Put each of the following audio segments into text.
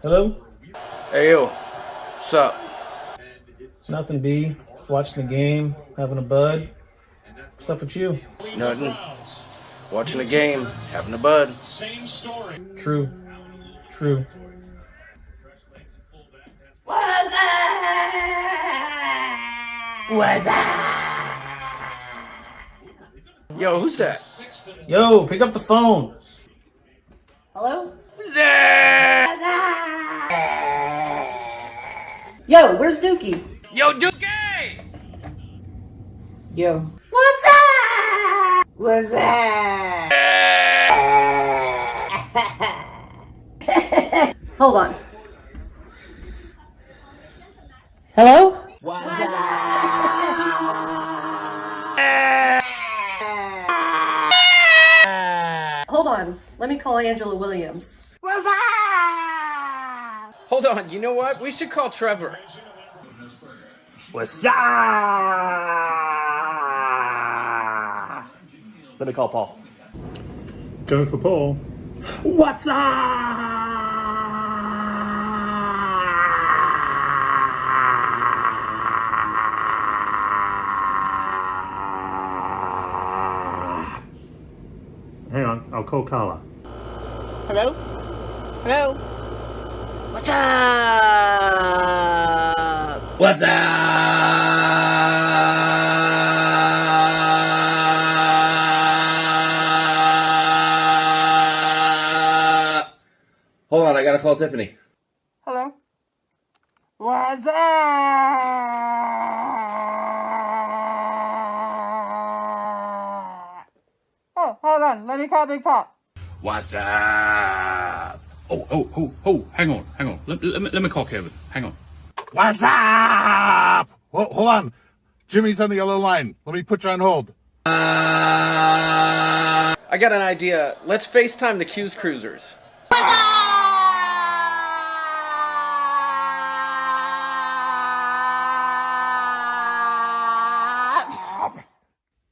Hello? Hey, yo. What's up? Nothing, B. Just watching the game, having a bud. What's up with you? Nothing. Watching the game, having a bud. True. True. What's up? What's up? Yo, who's that? Yo, pick up the phone. Hello? Yo, where's Dookie? Yo, Dookie! Yo. What's up? What's up? Hold on. Hello? What's Hold on. Let me call Angela Williams. What's up? Hold on, you know what? We should call Trevor. What's up? Let me call Paul. Go for Paul. What's up? Hang on, I'll call Carla. Hello? Hello? What's up? What's up? Hold on, I gotta call Tiffany. Hello? What's up? Oh, hold on. Let me call Big Pop. What's up? Oh, hang on. Let me call Kevin. Hang on. What's up? Hold on. Jimmy's on the other line. Let me put you on hold. I got an idea. Let's FaceTime the Q's Cruisers.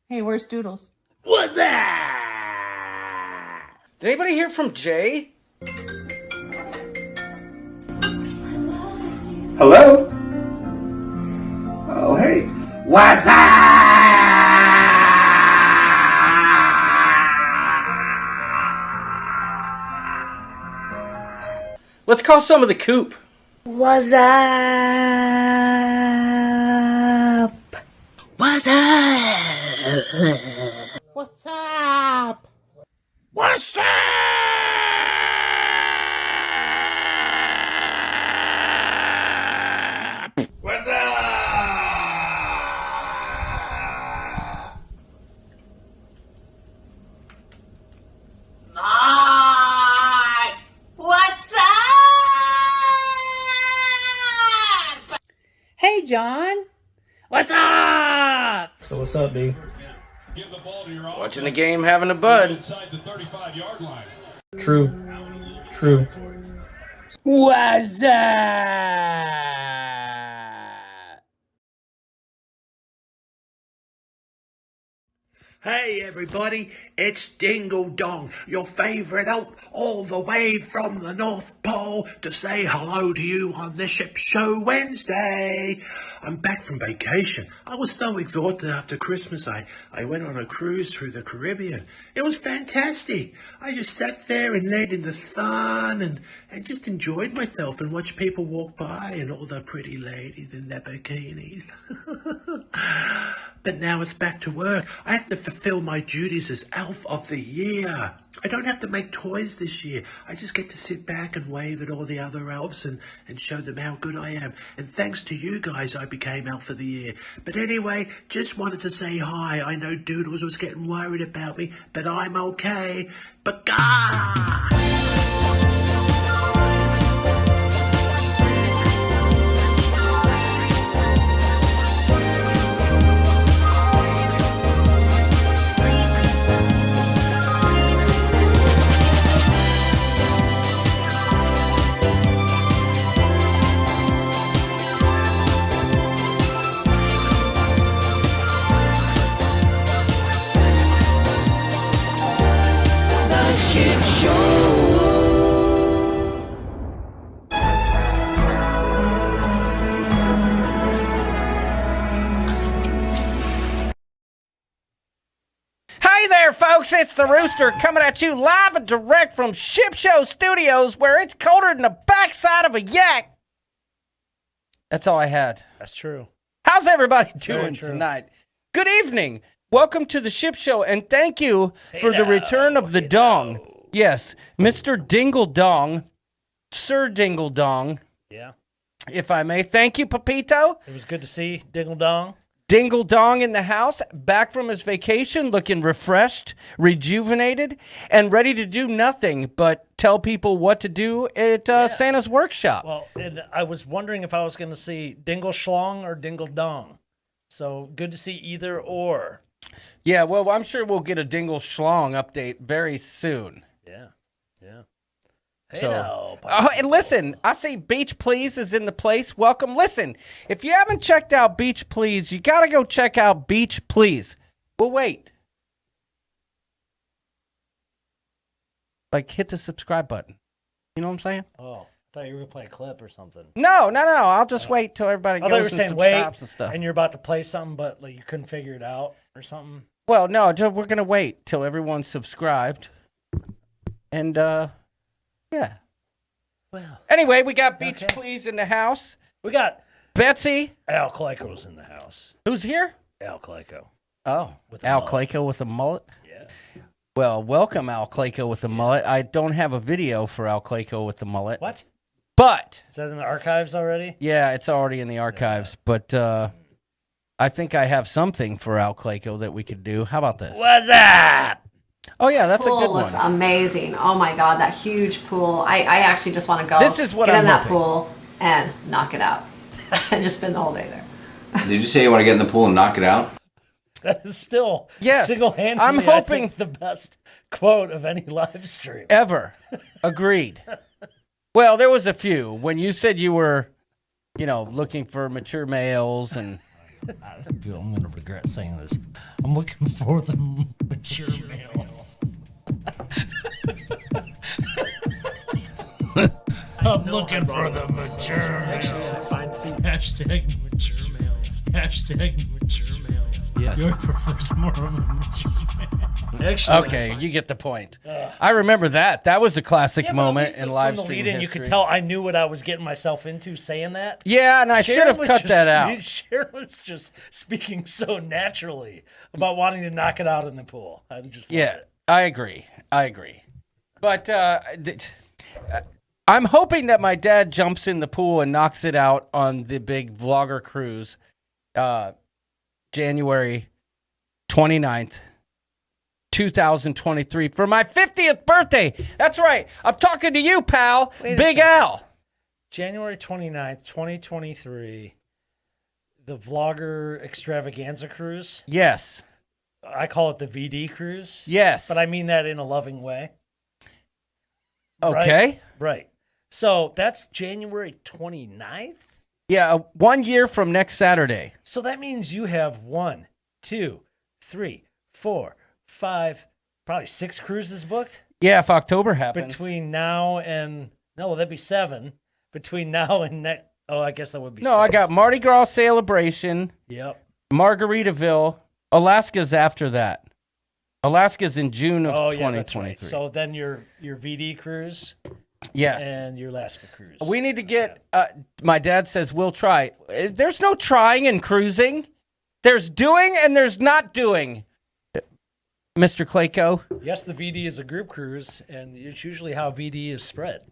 Hey, where's Doodles? What's up? Did anybody hear from Jay? Hello? Oh, hey. What's up? Let's call some of the coop. What's up? What's up? What's up? What's up? What's up? What's up? Hey, John. What's up? So what's up, B? Watching the game, having a bud. True. True. What's up? Hey everybody, it's Dingle Dong, your favourite elf, all the way from the North Pole to say hello to you on this Ship Show Wednesday. I'm back from vacation. I was so exhausted after Christmas. I went on a cruise through the Caribbean. It was fantastic. I just sat there and laid in the sun and just enjoyed myself and watched people walk by and all the pretty ladies in their bikinis. But now it's back to work. I have to fulfill my duties as Elf of the Year. I don't have to make toys this year. I just get to sit back and wave at all the other elves and show them how good I am. And thanks to you guys, I became Elf of the Year. But anyway, just wanted to say hi. I know Doodles was getting worried about me, but I'm okay. But God! Ship Show. folks, it's the Rooster coming at you live and direct from Ship Show Studios, where it's colder than the backside of a yak. That's all I had. That's true. How's everybody doing tonight? Good evening. Welcome to the Ship Show, and thank you for the return of the dong. Yes, Mr. Dingle Dong, Sir Dingle Dong. Yeah. If I may. Thank you, Papito. It was good to see Dingle Dong. Dingle Dong in the house, back from his vacation, looking refreshed, rejuvenated, and ready to do nothing but tell people what to do at Santa's workshop. Well, and I was wondering if I was going to see Dingle Schlong or Dingle Dong. So good to see either or. Yeah, well, I'm sure we'll get a Dingle Schlong update very soon. Yeah, yeah. Hey, and listen, I see Beach Please is in the place. Welcome. Listen, if you haven't checked out Beach Please, you got to go check out Beach Please. We'll wait. Like, hit the subscribe button. You know what I'm saying? Oh, I thought you were going to play a clip or something. No. I'll just wait till everybody goes and subscribes and stuff. And you're about to play something, but like you couldn't figure it out or something? Well, no, we're going to wait till everyone's subscribed. And, yeah. Well. Anyway, we got Beach Please in the house. We got Betsy. Al Clayco's in the house. Who's here? Al Clayco. Oh, Al Clayco with a mullet? Yeah. Well, welcome, Al Clayco with a mullet. I don't have a video for Al Clayco with the mullet. What? But. Is that in the archives already? Yeah, it's already in the archives. Yeah. But I think I have something for Al Clayco that we could do. How about this? What's up? Oh, yeah, that's a good one. Pool looks amazing. Oh, my God, that huge pool. I actually just want to go this is what get I'm in that hoping. pool and knock it out and just spend the whole day there. Did you say you want to get in the pool and knock it out? That is still yes. single-handedly, I'm hoping I think, the best quote of any live stream. Ever. Agreed. Well, there was a few. When you said you were, looking for mature males and... I feel I'm going to regret saying this. I'm looking for the mature males. I'm looking for the mature males. Hashtag mature males. Hashtag mature males. Yes. York prefers more of a mature male. Actually, okay, you get the point. I remember that. That was a classic moment in live stream history. You could tell I knew what I was getting myself into saying that. Yeah, and I should have cut that out. Sharon was just speaking so naturally about wanting to knock it out in the pool. I just loved it. I agree. But I'm hoping that my dad jumps in the pool and knocks it out on the big vlogger cruise January 29th. 2023 for my 50th birthday. That's right. I'm talking to you, pal. Big Al. January 29th, 2023. The Vlogger Extravaganza Cruise. Yes. I call it the VD Cruise. Yes. But I mean that in a loving way. Okay. Right. So that's January 29th? Yeah, 1 year from next Saturday. So that means you have 1, 2, 3, 4, 5, probably 6 cruises booked? Yeah, if October happens. Between now and... No, that'd be 7. Between now and next... Oh, I guess that would be 6. I got Mardi Gras Celebration. Yep. Margaritaville. Alaska's after that. Alaska's in June of 2023. That's right. So then your VD cruise... Yes. And your Alaska cruise. We need to get... my dad says we'll try. There's no trying in cruising. There's doing and there's not doing. Mr. Clayco? Yes, the VD is a group cruise, and it's usually how VD is spread.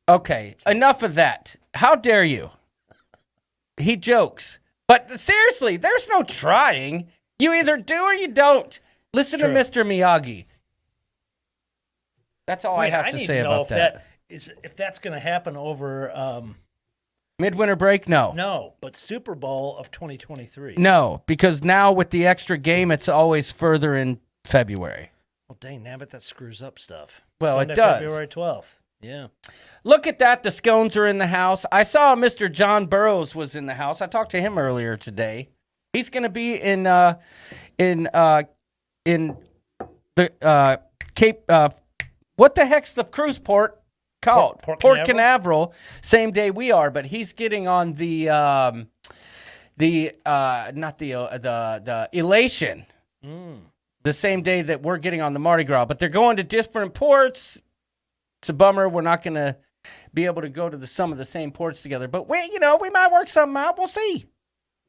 Okay, enough of that. How dare you? He jokes. But seriously, there's no trying. You either do or you don't. Listen to Mr. Miyagi. That's all I have to say about that. If that's going to happen over... Midwinter break? No. No, but Super Bowl of 2023. No, because now with the extra game, it's always further in February. Well, dang, nabbit, that screws up stuff. Well, Sunday, it does. February 12th. Yeah. Look at that. The scones are in the house. I saw Mr. John Burroughs was in the house. I talked to him earlier today. He's going to be in the Cape. What the heck's the cruise port called? Port Canaveral. Same day we are, but he's getting on the Elation. the same day that we're getting on the Mardi Gras, but they're going to different ports. It's a bummer. We're not going to be able to go to some of the same ports together, but we might work something out. We'll see.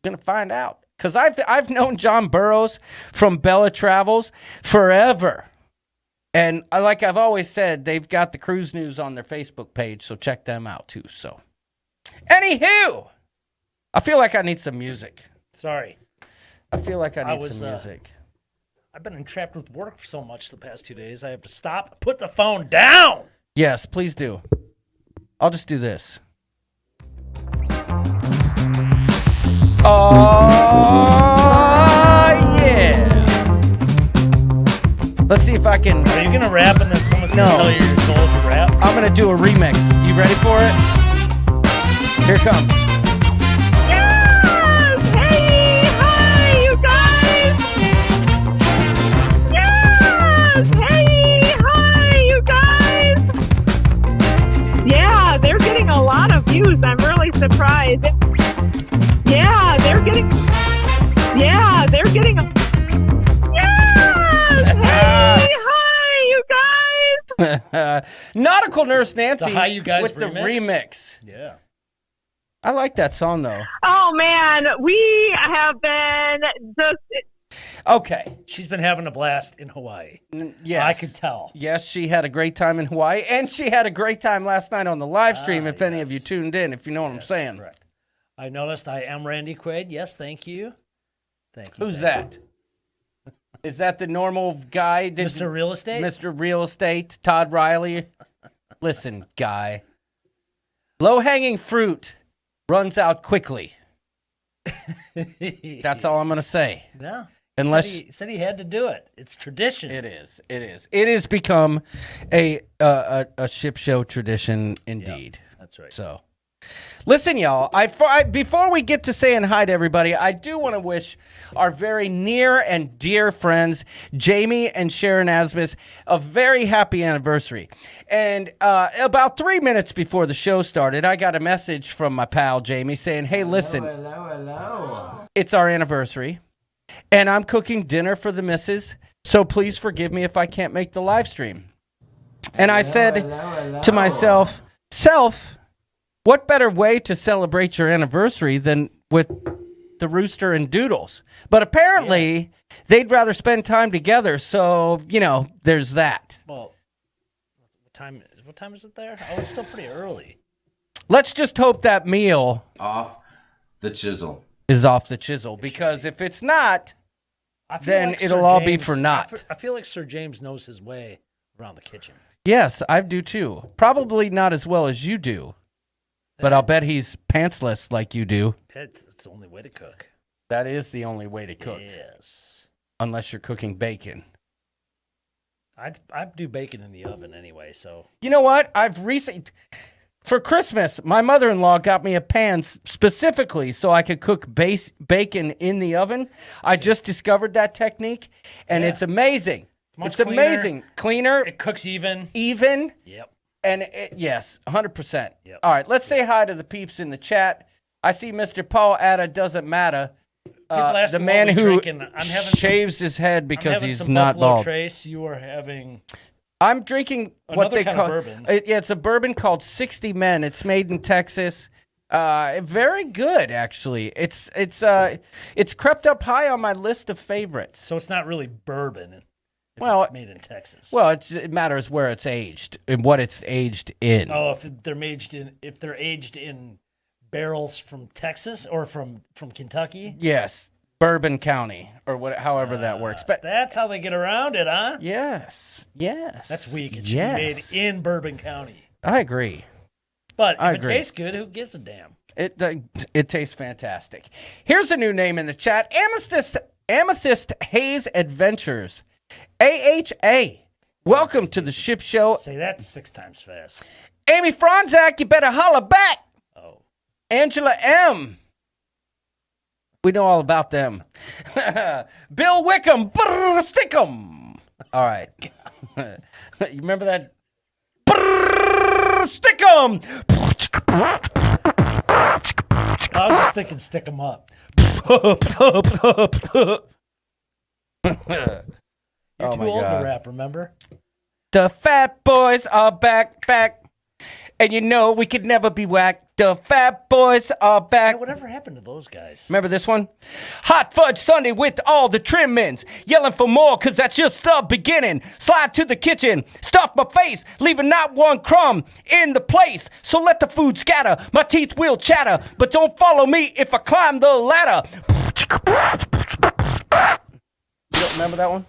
We're going to find out. Because I've known John Burroughs from Bella Travels forever. And like I've always said, they've got the cruise news on their Facebook page, so check them out too. So, anywho, I feel like I need some music. Sorry. I feel like I need some music. I've been entrapped with work so much the past 2 days. I have to stop, put the phone down. Yes, please do. I'll just do this. Oh, yeah. Let's see if I can. Are you going to rap and then someone's going to tell you you're told to rap? I'm going to do a remix. You ready for it? Here it comes. Yes! Hey! Hi, you guys! Yes! Hey! Hi, you guys! Yeah, they're getting a lot of views. I'm really surprised. Yeah, they're getting. Yes! Hey! Hi, you guys! Nautical Nurse Nancy The Hi You Guys with the remix. Yeah. I like that song, though. Oh, man, we have been just... Okay. She's been having a blast in Hawaii. Yes. I could tell. Yes, she had a great time in Hawaii, and she had a great time last night on the live stream, if any of you tuned in, if you know what I'm saying. Correct. I noticed I am Randy Quaid. Yes, thank you. Thank you. Who's that? Is that the normal guy? Mr. Real Estate? Mr. Real Estate, Todd Riley. Listen, guy. Low-hanging fruit runs out quickly. That's all I'm going to say. No. Unless he said he had to do it. It's tradition. It is. It has become a ship show tradition indeed. Yep, that's right. So, listen, y'all. Before we get to saying hi to everybody, I do want to wish our very near and dear friends Jamie and Sharon Asmus a very happy anniversary. And about 3 minutes before the show started, I got a message from my pal Jamie saying, "Hey, listen, Hello. it's our anniversary, and I'm cooking dinner for the missus, so please forgive me if I can't make the live stream." And I said to myself, what better way to celebrate your anniversary than with the rooster and doodles? But apparently, they'd rather spend time together, so, there's that. Well, what time is it there? Oh, it's still pretty early. Let's just hope that meal Off the chisel. is off the chisel, because if it's not, then like it'll Sir all be James- for naught. I feel like Sir James knows his way around the kitchen. Yes, I do too. Probably not as well as you do, but I'll bet he's pantsless like you do. It's the only way to cook. That is the only way to cook. Yes. Unless you're cooking bacon. I'd do bacon in the oven anyway, so. You know what? For Christmas, my mother-in-law got me a pan specifically so I could cook bacon in the oven. I just discovered that technique, and it's amazing. It's amazing. Cleaner. It cooks even. Yep. And yes, 100%. Yep. All right, let's say hi to the peeps in the chat. I see Mr. Paul Atta doesn't matter. The man who shaves his head because he's not bald. Trace, you are having. I'm drinking what they call bourbon. It's a bourbon called 60 Men. It's made in Texas. Very good, actually. It's crept up high on my list of favorites. So it's not really bourbon. If Well, it's made in Texas. Well, it matters where it's aged and what it's aged in. Oh, if they're aged in barrels from Texas or from Kentucky. Yes, Bourbon County or however that works. But that's how they get around it, huh? Yes. That's weak. It should be made in Bourbon County. I agree. But if it tastes good, who gives a damn? It tastes fantastic. Here's a new name in the chat: Amethyst Haze Adventures. AHA. Welcome to the Ship Show. Say that 6 times fast. Amy Franzak, you better holler back. Oh. Angela M. We know all about them. Bill Wickham, Stickum. All right. You remember that? Stickum. I was just thinking stick 'em up. You're Oh too my old God. to rap, remember? The fat boys are back. And you know we could never be whacked. The fat boys are back. Hey, whatever happened to those guys? Remember this one? Hot Fudge Sunday with all the trimmings. Yelling for more because that's just the beginning. Slide to the kitchen, stuff my face, leaving not one crumb in the place. So let the food scatter, my teeth will chatter. But don't follow me if I climb the ladder. You don't remember that one?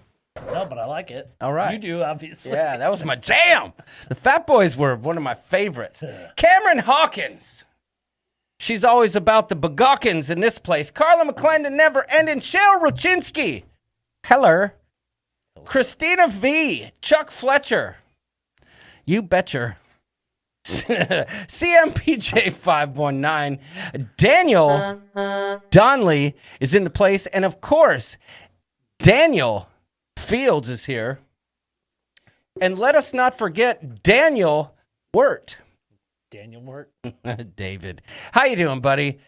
No, but I like it. All right. You do, obviously. Yeah, that was my jam. The Fat Boys were one of my favorites. Cameron Hawkins. She's always about the Begawkins in this place. Carla McClendon, never ending. Cheryl Ruchinski. Heller. Christina V. Chuck Fletcher. You betcher. CMPJ 519. Daniel Donley is in the place. And of course, Daniel Fields is here. And let us not forget Daniel Wirt. Daniel Wirt. David. How you doing, buddy?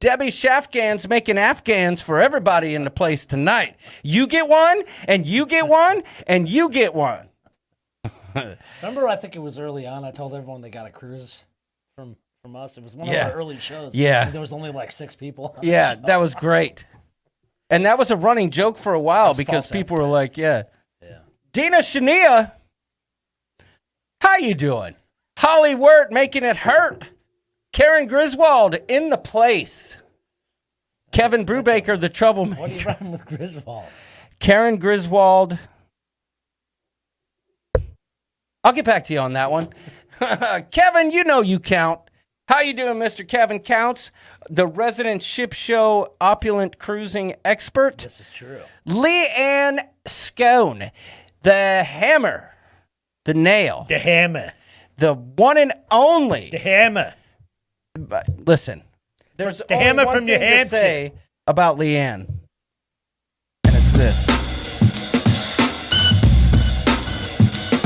Debbie Shafgan's making Afghans for everybody in the place tonight. You get one, and you get one, and you get one. Remember, I think it was early on, I told everyone they got a cruise from us. It was one of our early shows. Yeah. There was only like 6 people. Yeah, that was great. And that was a running joke for a while because people were like, yeah. Dina Shania, how you doing? Holly Wirt making it hurt. Karen Griswold in the place. Kevin Brubaker, the troublemaker. What are you running with Griswold? Karen Griswold. I'll get back to you on that one. Kevin, you know you count. How you doing, Mr. Kevin Counts, the resident ship show opulent cruising expert? This is true. Leanne Scone, the hammer, the nail. The hammer. The one and only. The hammer. But listen, there's the only hammer one from New thing to Hampshire. say about Leanne, and it's this.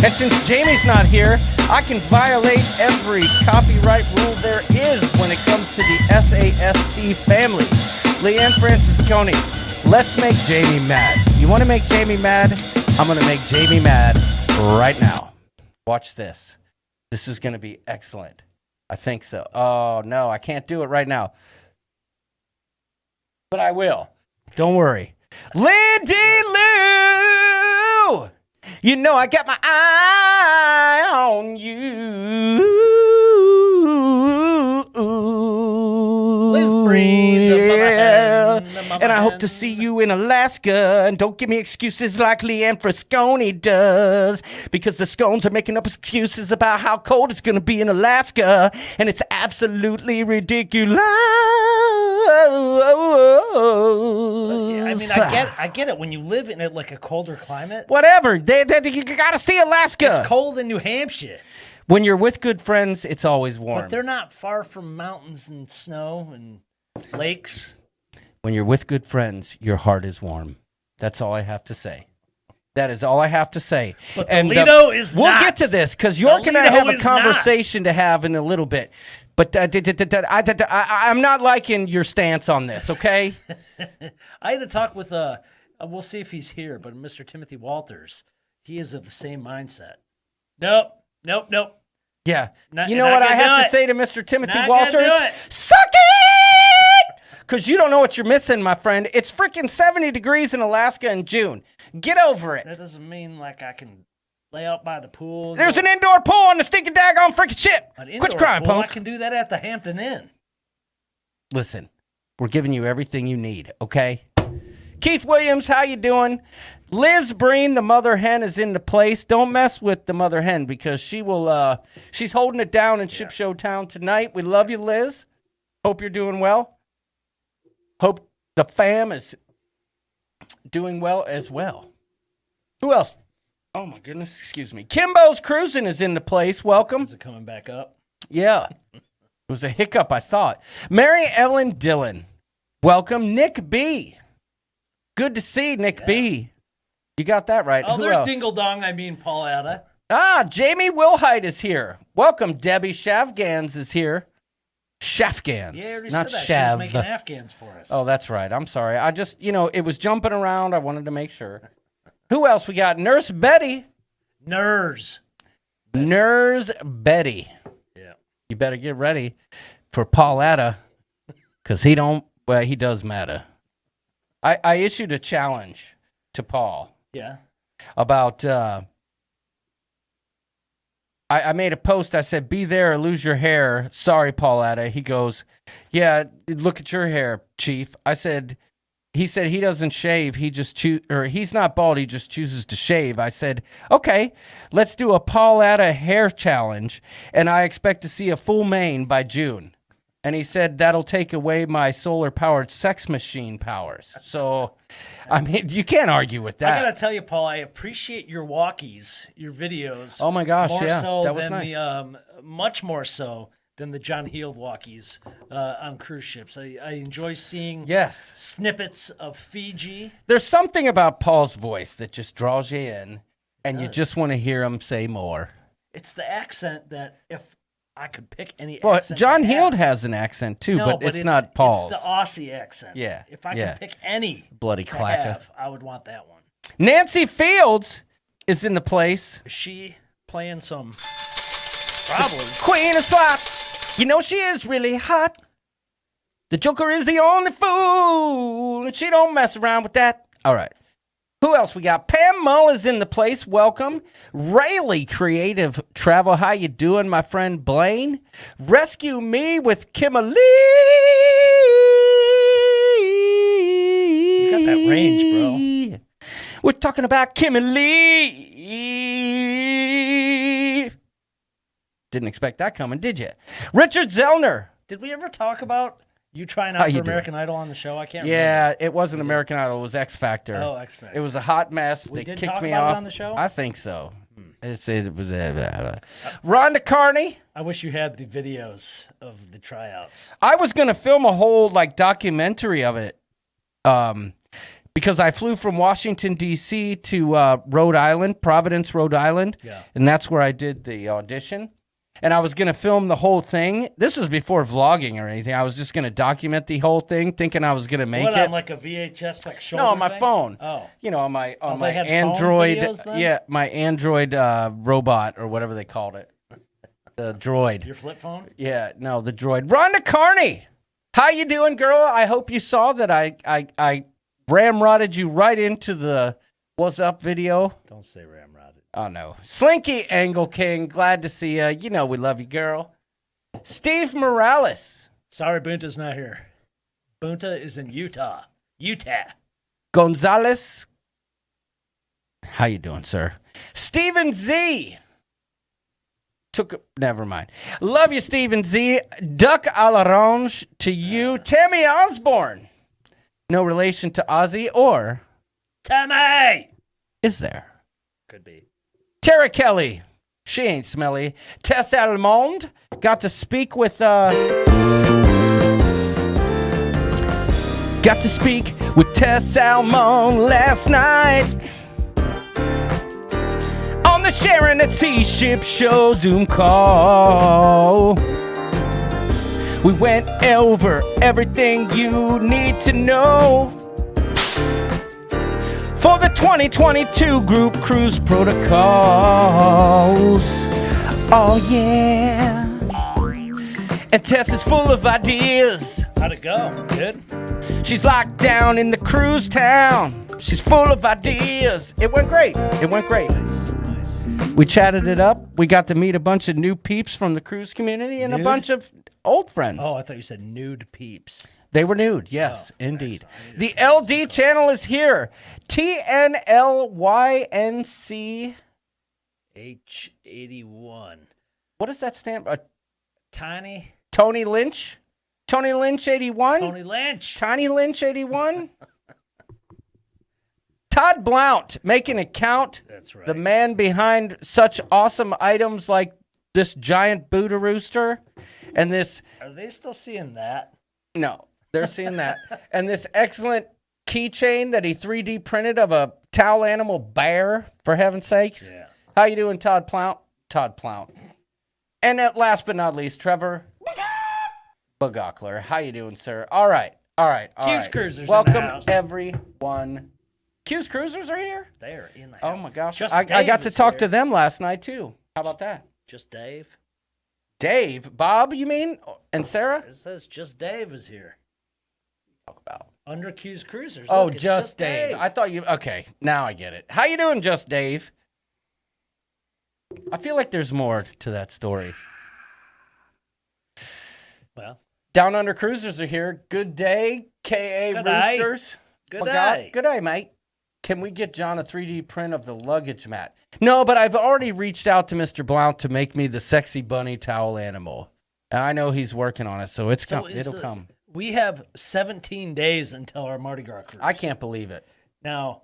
And since Jamie's not here, I can violate every copyright rule there is when it comes to the SAST family. Leanne Francisconi, let's make Jamie mad. You want to make Jamie mad? I'm going to make Jamie mad right now. Watch this. This is going to be excellent. I think so. Oh, no, I can't do it right now. But I will. Don't worry. Lindy Lou! You know I got my eye on you. Let's breathe. Yeah. And I hope to see you in Alaska. And don't give me excuses like Leanne Frasconi does. Because the scones are making up excuses about how cold it's going to be in Alaska. And it's absolutely ridiculous. I mean, I get it. When you live in like a colder climate. Whatever. You got to see Alaska. It's cold in New Hampshire. When you're with good friends, it's always warm. But they're not far from mountains and snow and lakes. When you're with good friends, your heart is warm. That's all I have to say. That is all I have to say. But Toledo is we'll not. Get to this because York and I have a is conversation to have in a little bit. But I'm not liking your stance on this, okay? I had to talk with, we'll see if he's here, but Mr. Timothy Walters, he is of the same mindset. Nope. Yeah. Not- you know not what I gonna have do to it. say to Mr. Timothy Not Walters? gonna do it. Suck it! Because you don't know what you're missing, my friend. It's freaking 70 degrees in Alaska in June. Get over it. That doesn't mean like I can lay out by the pool. There's an indoor pool on the stinking daggone freaking ship. An indoor Quit crying, pool, punk. I can do that at the Hampton Inn. Listen, we're giving you everything you need, okay? Keith Williams, how you doing? Liz Breen, the mother hen, is in the place. Don't mess with the mother hen because she will. She's holding it down in Ship Show Town tonight. We love you, Liz. Hope you're doing well. Hope the fam is doing well as well. Who else? Oh my goodness, excuse me. Kimbo's Cruising is in the place. Welcome. Is it coming back up? Yeah. It was a hiccup, I thought. Mary Ellen Dillon. Welcome. Nick B. Good to see Nick B. You got that right. Oh, Who there's else? Dingle Dong, Pauletta. Jamie Wilhite is here. Welcome. Debbie Shavgans is here. Shafgans. Yeah, I already not said that. Shav. She was making Afghans for us. Oh, that's right. I'm sorry. I just, it was jumping around. I wanted to make sure. Who else we got? Nurse Betty. Nurse Betty. Yeah. You better get ready for Pauletta, because he does matter. I issued a challenge to Paul. Yeah. About, I made a post. I said, be there or lose your hair. Sorry, Pauletta. He goes, yeah, look at your hair, Chief. He said he doesn't shave. He's not bald. He just chooses to shave. I said, okay, let's do a Pauletta hair challenge. And I expect to see a full mane by June. And he said, that'll take away my solar-powered sex machine powers. So, I mean, you can't argue with that. I got to tell you, Paul, I appreciate your walkies, your videos. Oh, my gosh, more yeah. so That was than nice. Much more so than the John Heald walkies on cruise ships. I enjoy seeing snippets of Fiji. There's something about Paul's voice that just draws you in, and you just want to hear him say more. It's the accent that if I could pick any Well, accent. John Heald has an accent too, but it's not Paul's. It's the Aussie accent. Yeah. If I could pick any bloody to clacker, have, I would want that one. Nancy Fields is in the place. Is she playing some? Probably. Queen of Slots. You know she is really hot. The Joker is the only fool, and she don't mess around with that. All right. Who else we got? Pam Mull is in the place. Welcome. Rayleigh Creative Travel. How you doing, my friend Blaine? Rescue Me with Kimberly. You got that range, bro. We're talking about Kimberly. Didn't expect that coming, did you? Richard Zellner. Did we ever talk about you trying out for American Idol on the show? I can't remember. Yeah, it wasn't American Idol. It was X Factor. Oh, X Factor. It was a hot mess. We They did kicked talk me about off. it on the show? I think so. It was Rhonda Carney. I wish you had the videos of the tryouts. I was going to film a whole documentary of it because I flew from Washington, D.C. to Rhode Island, Providence, Rhode Island. Yeah. And that's where I did the audition. And I was going to film the whole thing. This was before vlogging or anything. I was just going to document the whole thing, thinking I was going to make it. On like a VHS shoulder No, on my thing? phone. Oh. You know, on my they had phone Android. videos then? Yeah, my Android robot or whatever they called it. The droid. Your flip phone? Yeah, no, the droid. Rhonda Carney. How you doing, girl? I hope you saw that I ramrodded you right into the What's Up video. Don't say ramrodded. Oh, no. Slinky Angle King, glad to see you. You know we love you, girl. Steve Morales. Sorry, Bunta's not here. Bunta is in Utah. Gonzalez. How you doing, sir? Stephen Z. Never mind. Love you, Stephen Z. Duck a l'orange to you. Tammy Osborne. No relation to Ozzy or... Tammy! Is there? Could be. Tara Kelly. She ain't smelly. Tess Almond. Got to speak with... Got to speak with Tess Almond last night. On the Sharon at Sea Ship Show Zoom call. We went over everything you need to know for the 2022 group cruise protocols. Oh yeah. And Tess is full of ideas. How'd it go? Good? She's locked down in the cruise town. She's full of ideas. It went great. Nice. We chatted it up. We got to meet a bunch of new peeps from the cruise community and a bunch of old friends. Oh, I thought you said nude peeps. They were nude, yes, indeed. The LD channel is here. TNLYNC. H81. What does that stand for? Tiny. Tony Lynch? Tony Lynch 81? Tony Lynch. Tiny Lynch 81? Todd Blount, making it count. That's right. The man behind such awesome items like this giant Buddha rooster and this... Are they still seeing that? No, they're seeing that. And this excellent keychain that he 3D printed of a towel animal bear, for heaven's sakes. Yeah. How you doing, Todd Blount? Todd Blount. And last but not least, Trevor Bugockler. How you doing, sir? All right. Cruisers in the Welcome, house. everyone, Q's Cruisers are here? They're in the house. Oh, my gosh. Just I Dave got to is talk here. to them last night, too. How about that? Just Dave. Dave? Bob, you mean? And Sarah? It says just Dave is here. Talk about. Under Q's Cruisers. Oh, Look, it's just Dave. I thought you... Okay, now I get it. How you doing, Just Dave? I feel like there's more to that story. Well. Down Under Cruisers are here. Good day, K.A. Good day. Roosters. Good My day. God. Good day, mate. Can we get John a 3D print of the luggage mat? No, but I've already reached out to Mr. Blount to make me the sexy bunny towel animal. And I know he's working on it, so it'll come. We have 17 days until our Mardi Gras cruise. I can't believe it. Now,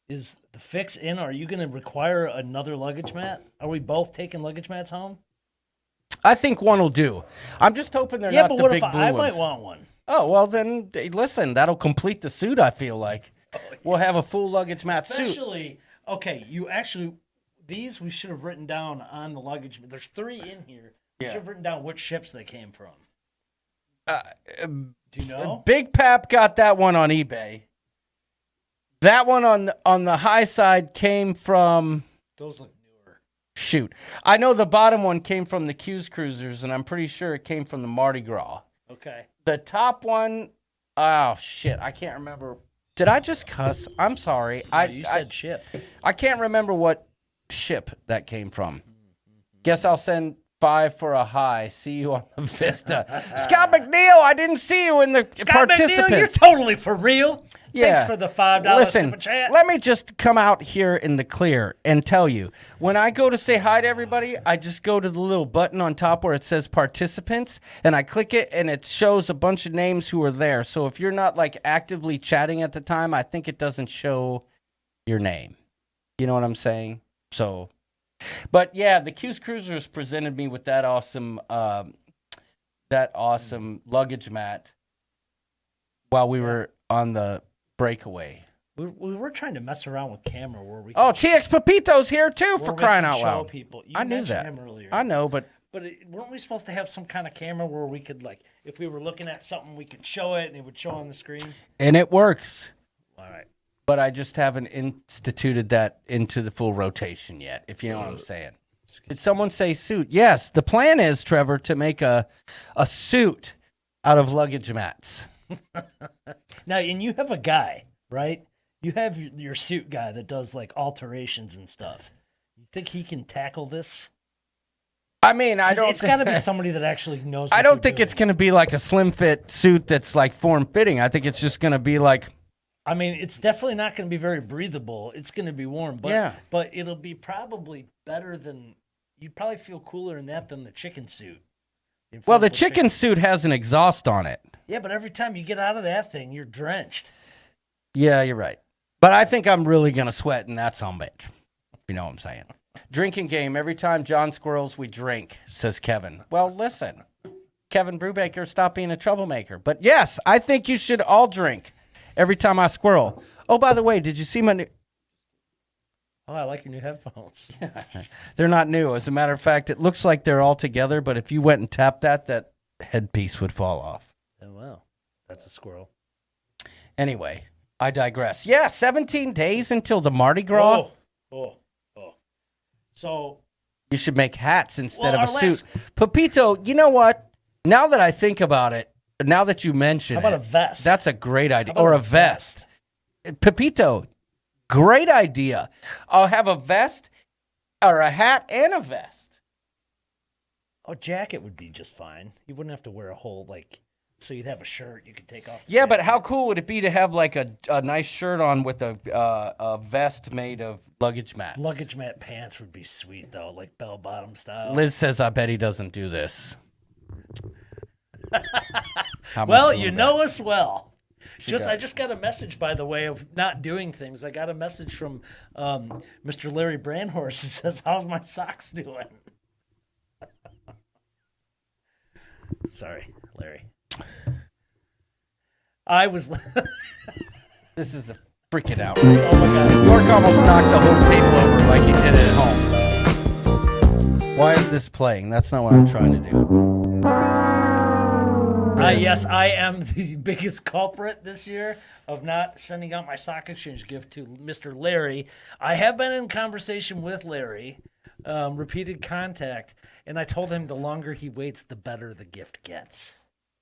is the fix in? Are you going to require another luggage mat? Are we both taking luggage mats home? I think one will do. I'm just hoping they're not the big blue ones. Yeah, but what if I might want one? Oh, well then, listen, that'll complete the suit, I feel like. We'll have a full luggage mat suit. Especially, okay, these we should have written down on the luggage. There's 3 in here. We should have written down which ships they came from. Do you know? Big Pap got that one on eBay. That one on the high side came from... Those look newer. Shoot. I know the bottom one came from the Q's Cruisers, and I'm pretty sure it came from the Mardi Gras. Okay. The top one... Oh, shit. I can't remember... Did I just cuss? I'm sorry. No, you said ship. I can't remember what ship that came from. Guess I'll send 5 for a high. See you on the Vista. Scott McNeil, I didn't see you in the Scott participants. McNeil, you're totally for real. Yeah. Thanks for the $5 Listen, super chat. let me just come out here in the clear and tell you, when I go to say hi to everybody, I just go to the little button on top where it says participants, and I click it, and it shows a bunch of names who are there. So if you're not like actively chatting at the time, I think it doesn't show your name. You know what I'm saying? So, but yeah, the Q's Cruisers presented me with that awesome luggage mat while we were on the breakaway. We were trying to mess around with camera where we. Oh, TX Pepito's here too, for crying out show loud. People. You I knew mentioned that. him earlier. I know, but weren't we supposed to have some kind of camera where we could, like, if we were looking at something, we could show it and it would show on the screen? And it works. All right. But I just haven't instituted that into the full rotation yet, if you know what I'm saying. Did someone say suit? Yes, the plan is, Trevor, to make a suit out of luggage mats. Now, and you have a guy, right? You have your suit guy that does like alterations and stuff. You think he can tackle this? I mean, It's got to be somebody that actually knows. I don't think it's going to be like a slim fit suit that's like form fitting. I think it's just going to be like. I mean, it's definitely not going to be very breathable. It's going to be warm, but it'll be probably better than. You'd probably feel cooler in that than the chicken suit. Well, the chicken suit has an exhaust on it. Yeah, but every time you get out of that thing, you're drenched. Yeah, you're right. But I think I'm really going to sweat in that sumbitch. You know what I'm saying? Drinking game. Every time John squirrels, we drink, says Kevin. Well, listen. Kevin Brubaker, stop being a troublemaker. But yes, I think you should all drink every time I squirrel. Oh, by the way, did you see my new... Oh, I like your new headphones. They're not new. As a matter of fact, it looks like they're all together, but if you went and tapped that headpiece would fall off. Oh, wow. That's a squirrel. Anyway, I digress. Yeah, 17 days until the Mardi Gras. Oh. So... You should make hats instead of a suit. Pepito, you know what? Now that I think about it, now that you mention it. How about a vest? That's a great idea. Or a vest. Pepito, great idea. I'll have a vest or a hat and a vest. A jacket would be just fine. You wouldn't have to wear a whole, like, so you'd have a shirt you could take off. Yeah, but how cool would it be to have, like, a nice shirt on with a vest made of luggage mats? Luggage mat pants would be sweet, though, like bell-bottom style. Liz says, I bet he doesn't do this. Well, you know us well. I just got a message, by the way, of not doing things. I got a message from Mr. Larry Brandhorst. He says, how's my socks doing? Sorry, Larry. I was... This is a freaking outrage. Oh, my God. York almost knocked the whole table over like he did at home. Why is this playing? That's not what I'm trying to do. Chris. Yes, I am the biggest culprit this year of not sending out my sock exchange gift to Mr. Larry. I have been in conversation with Larry, repeated contact, and I told him the longer he waits, the better the gift gets.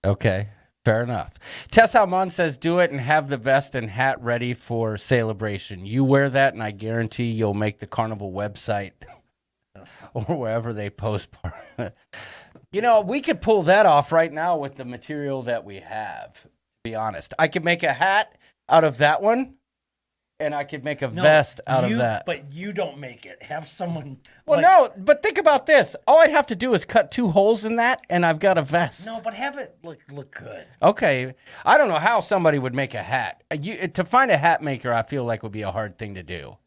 Okay, fair enough. Tess Almon says, do it and have the vest and hat ready for celebration. You wear that, and I guarantee you'll make the Carnival website or wherever they post. You know, we could pull that off right now with the material that we have, to be honest. I could make a hat out of that one, and I could make a vest out of that. But you don't make it. Have someone... Well, no, but think about this. All I'd have to do is cut 2 holes in that, and I've got a vest. No, but have it look good. Okay. I don't know how somebody would make a hat. To find a hat maker, I feel like would be a hard thing to do.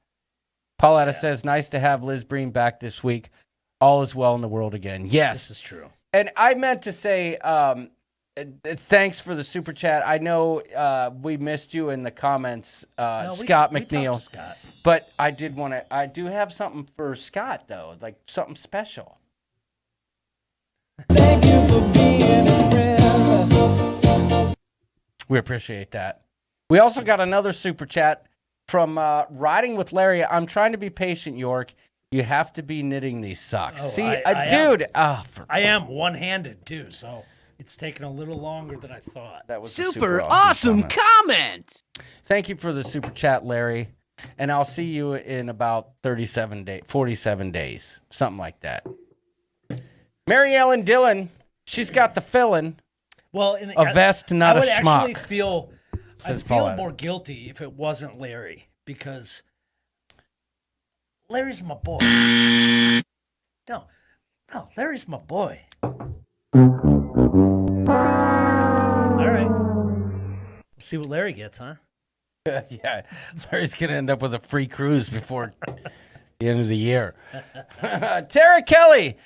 Pauletta says, nice to have Liz Breen back this week. All is well in the world again. Yes. This is true. And I meant to say, thanks for the super chat. I know we missed you in the comments, Scott McNeil. Scott. But I do have something for Scott, though, like something special. Thank you for being a friend. We appreciate that. We also got another super chat from Riding with Larry. I'm trying to be patient, York. You have to be knitting these socks. Oh, See, I am one-handed, too, so it's taken a little longer than I thought. That was Super awesome comment. Thank you for the super chat, Larry. And I'll see you in about 47 days, something like that. Mary Ellen Dillon, she's got the filling. Well, a vest, not a schmuck. I would actually feel Pauletta. more guilty if it wasn't Larry, because Larry's my boy. No, Larry's my boy. All right. We'll see what Larry gets, huh? Yeah, Larry's going to end up with a free cruise before the end of the year. Tara Kelly.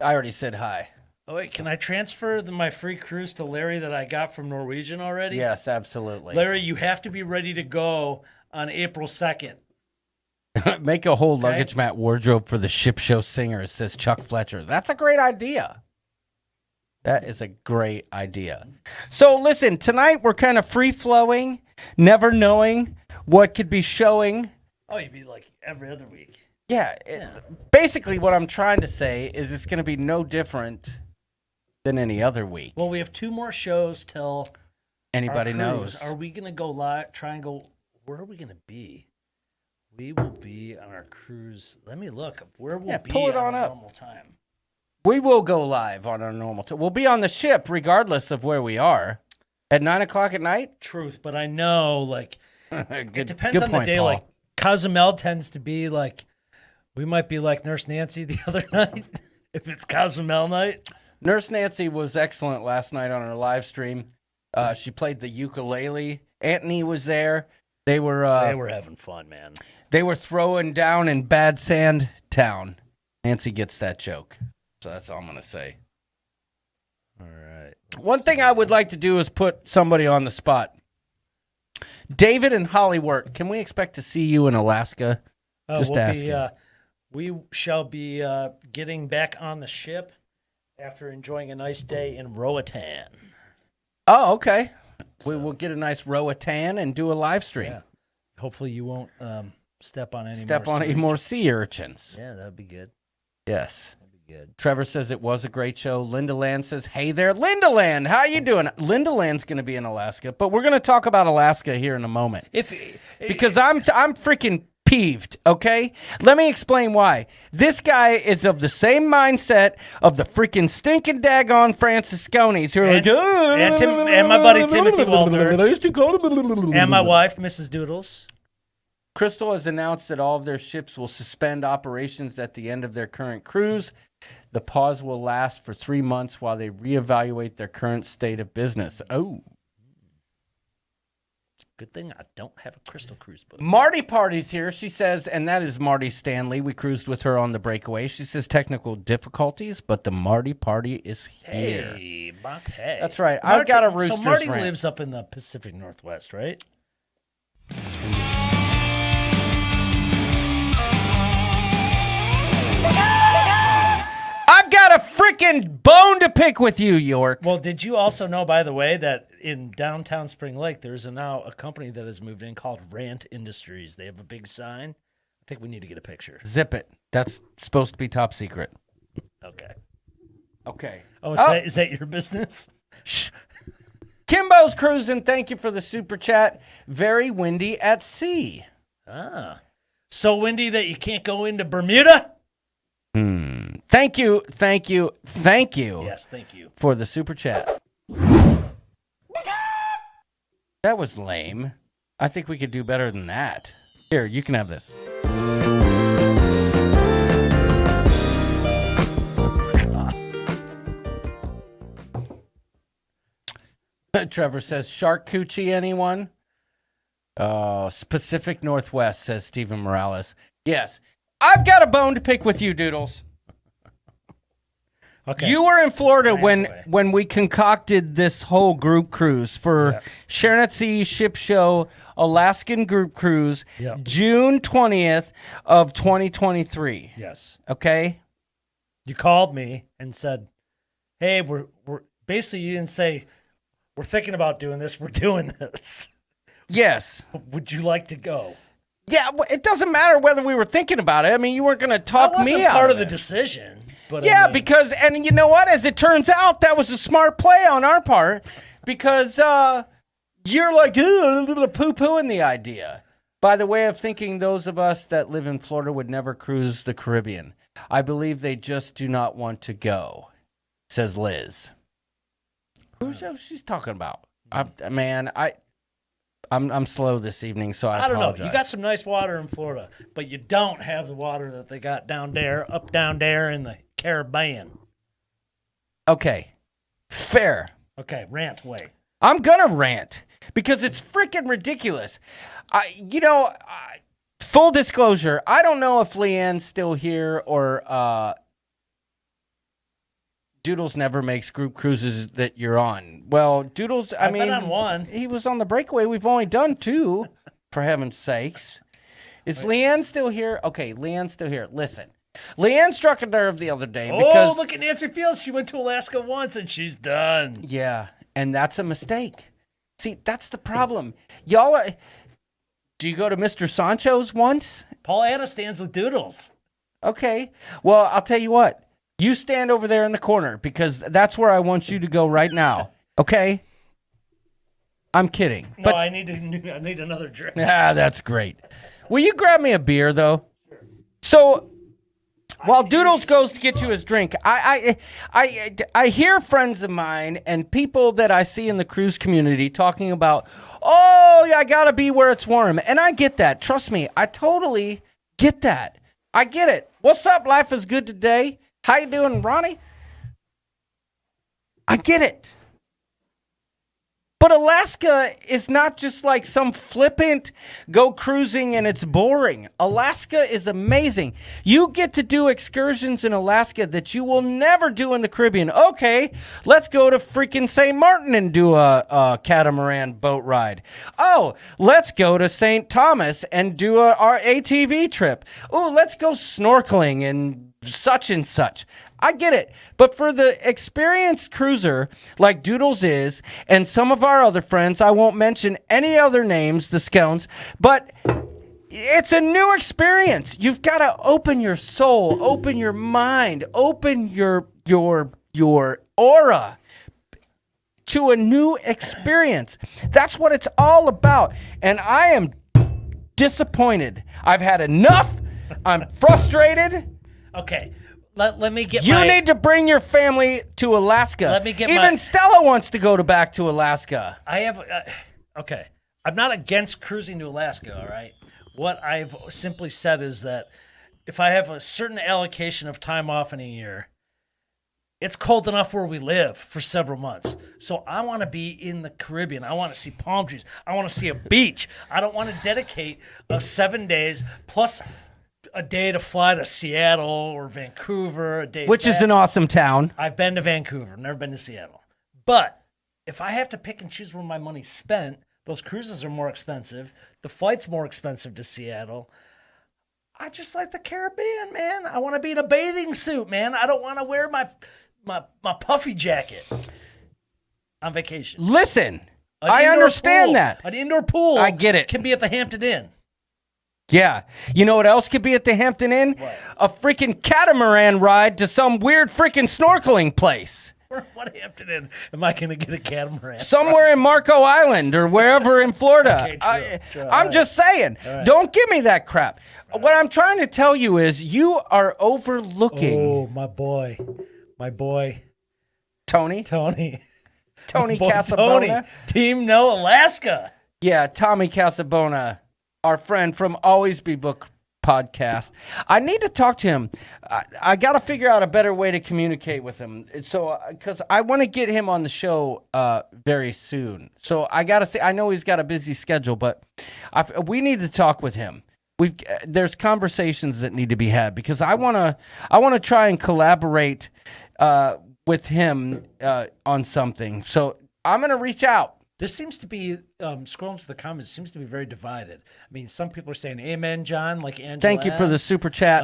I already said hi. Oh, wait, can I transfer my free cruise to Larry that I got from Norwegian already? Yes, absolutely. Larry, you have to be ready to go on April 2nd. Make a whole luggage mat wardrobe for the ship show singer, says Chuck Fletcher. That's a great idea. That is a great idea. So listen, tonight we're kind of free-flowing, never knowing what could be showing. Oh, you'd be like every other week. Yeah. Basically what I'm trying to say is it's going to be no different than any other week. Well, we have 2 more shows till anybody knows. Are we going to go live, try and go, where are we going to be? We will be on our cruise. Let me look. Where we'll be pull it on up. normal time. We will go live on our normal time. We'll be on the ship regardless of where we are. At 9 o'clock at night? Truth, but I know, like, it depends good on point, the day. Paul. Like, Cozumel tends to be like, we might be like Nurse Nancy the other night if it's Cozumel night. Nurse Nancy was excellent last night on our live stream. She played the ukulele. Anthony was there. They were having fun, man. They were throwing down in Bad Sand Town. Nancy gets that joke. So that's all I'm going to say. All right. One thing I would like to do is put somebody on the spot. David and Hollywood, can we expect to see you in Alaska? Just asking. We shall be getting back on the ship after enjoying a nice day in Roatan. Oh, okay. So, we will get a nice Roatan and do a live stream. Yeah. Hopefully you won't step on any more sea urchins. Yeah, that'd be good. Yes. Good. Trevor says it was a great show. Linda Land says, hey there. Linda Land, how you doing? Linda Land's going to be in Alaska, but we're going to talk about Alaska here in a moment. Because I'm freaking peeved, okay? Let me explain why. This guy is of the same mindset of the freaking stinking daggone Francisconis who are and my buddy Timothy Walter and my wife, Mrs. Doodles. Crystal has announced that all of their ships will suspend operations at the end of their current cruise. The pause will last for 3 months while they reevaluate their current state of business. Oh. Good thing I don't have a Crystal Cruise book. Marty Party's here. She says, and that is Marty Stanley. We cruised with her on the breakaway. She says technical difficulties, but the Marty Party is here. Hey, Monte. That's right. I've got a Roosters So Marty rant. lives up in the Pacific Northwest, right? I've got got a freaking bone to pick with you, York. Well, did you also know, by the way, that in downtown Spring Lake, there's now a company that has moved in called Rant Industries. They have a big sign. I think we need to get a picture. Zip it. That's supposed to be top secret. Okay. Okay. Oh, is that your business? Shh. Kimbo's cruising. Thank you for the super chat. Very windy at sea. Ah. So windy that you can't go into Bermuda? Thank you. Yes, thank you. For the super chat. That was lame. I think we could do better than that. Here, you can have this. Trevor says, Shark Coochie, anyone? Pacific Northwest, says Stephen Morales. Yes. I've got a bone to pick with you, Doodles. Okay. You were in Florida when we concocted this whole group cruise for Sharon at Sea Ship Show Alaskan Group Cruise, June 20th of 2023. Yes. Okay? You called me and said, hey, we're basically, you didn't say, we're thinking about doing this, we're doing this. Yes. Would you like to go? Yeah, it doesn't matter whether we were thinking about it. I mean, you weren't going to talk me out part of of the it. decision. But Yeah, I mean, because, and you know what? As it turns out, that was a smart play on our part because you're like, poo-pooing the idea. By the way of thinking, those of us that live in Florida would never cruise the Caribbean. I believe they just do not want to go, says Liz. Who's she's talking about? I'm slow this evening, so I don't apologize. know. You got some nice water in Florida, but you don't have the water that they got down there in the Caribbean. Okay, fair. Okay, rant away. I'm gonna rant because it's freaking ridiculous. Full disclosure, I don't know if Leanne's still here or Doodles never makes group cruises that you're on. Well, Doodles, I've been on one. He was on the breakaway. We've only done 2, for heaven's sakes. Is Leanne still here? Okay, Leanne's still here. Listen, Leanne struck a nerve the other day because... Oh, look at Nancy Fields. She went to Alaska once and she's done. Yeah, and that's a mistake. See, that's the problem. Y'all are... Do you go to Mr. Sancho's once? Paul Anna stands with Doodles. Okay. Well, I'll tell you what. You stand over there in the corner because that's where I want you to go right now. Okay? I'm kidding. No, I need another drink. Ah, that's great. Will you grab me a beer, though? So, while Doodles goes to get you his drink, I hear friends of mine and people that I see in the cruise community talking about, oh, I gotta be where it's warm. And I get that. Trust me, I totally get that. I get it. What's up? Life is good today. How you doing, Ronnie? I get it. But Alaska is not just like some flippant go cruising and it's boring. Alaska is amazing. You get to do excursions in Alaska that you will never do in the Caribbean. Okay, let's go to freaking St. Martin and do a catamaran boat ride. Oh, let's go to St. Thomas and do our ATV trip. Oh, let's go snorkeling and such and such. I get it. But for the experienced cruiser like Doodles is, and some of our other friends, I won't mention any other names, the Scones, but it's a new experience. You've got to open your soul, open your mind, open your aura to a new experience. That's what it's all about. And I am disappointed. I've had enough. I'm frustrated. Okay, let me get You need to bring your family to Alaska. Let me get Even Stella wants to go back to Alaska. I have... okay, I'm not against cruising to Alaska, all right? What I've simply said is that if I have a certain allocation of time off in a year, it's cold enough where we live for several months. So I want to be in the Caribbean. I want to see palm trees. I want to see a beach. I don't want to dedicate 7 days plus a day to fly to Seattle or Vancouver, a day Which back. is an awesome town. I've been to Vancouver, never been to Seattle. But if I have to pick and choose where my money's spent, those cruises are more expensive. The flight's more expensive to Seattle. I just like the Caribbean, man. I want to be in a bathing suit, man. I don't want to wear my puffy jacket on vacation. Listen, I understand that. An indoor pool. I get it. Can be at the Hampton Inn. Yeah. You know what else could be at the Hampton Inn? What? A freaking catamaran ride to some weird freaking snorkeling place. What Hampton Inn am I going to get a catamaran? Somewhere in Marco Island or wherever in Florida. Okay, true. I'm just saying. All right. Don't give me that crap. What I'm trying to tell you is you are overlooking. Oh, my boy. Tony Tony Casabona. Tony. Team No Alaska. Yeah, Tommy Casabona, our friend from Always Be Book podcast. I need to talk to him. I got to figure out a better way to communicate with him. So, because I want to get him on the show very soon. So I got to say, I know he's got a busy schedule, but we need to talk with him. There's conversations that need to be had because I want to try and collaborate with him on something. So I'm going to reach out. This seems to be, scrolling through the comments, seems to be very divided. I mean, some people are saying, amen, John, like Angela. Thank you for the super chat,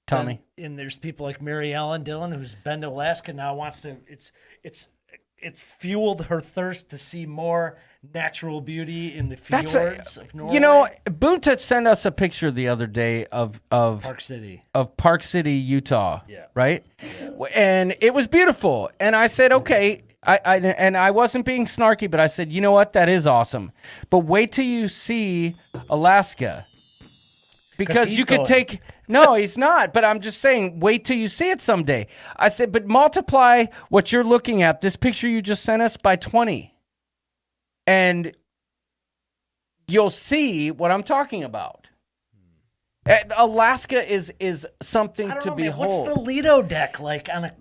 Tommy. And there's people like Mary Ellen Dillon, who's been to Alaska, now wants to, it's fueled her thirst to see more natural beauty in the fjords of Norway. You know, Boonta sent us a picture the other day of Park City. Of Park City, Utah, Yeah. right? Yeah. And it was beautiful. And I said, okay, I wasn't being snarky, but I said, you know what? That is awesome. But wait till you see Alaska. Because you could take... No, he's not. But I'm just saying, wait till you see it someday. I said, but multiply what you're looking at, this picture you just sent us, by 20. And you'll see what I'm talking about. Alaska is something to know, behold. Man, what's the Lido deck like on a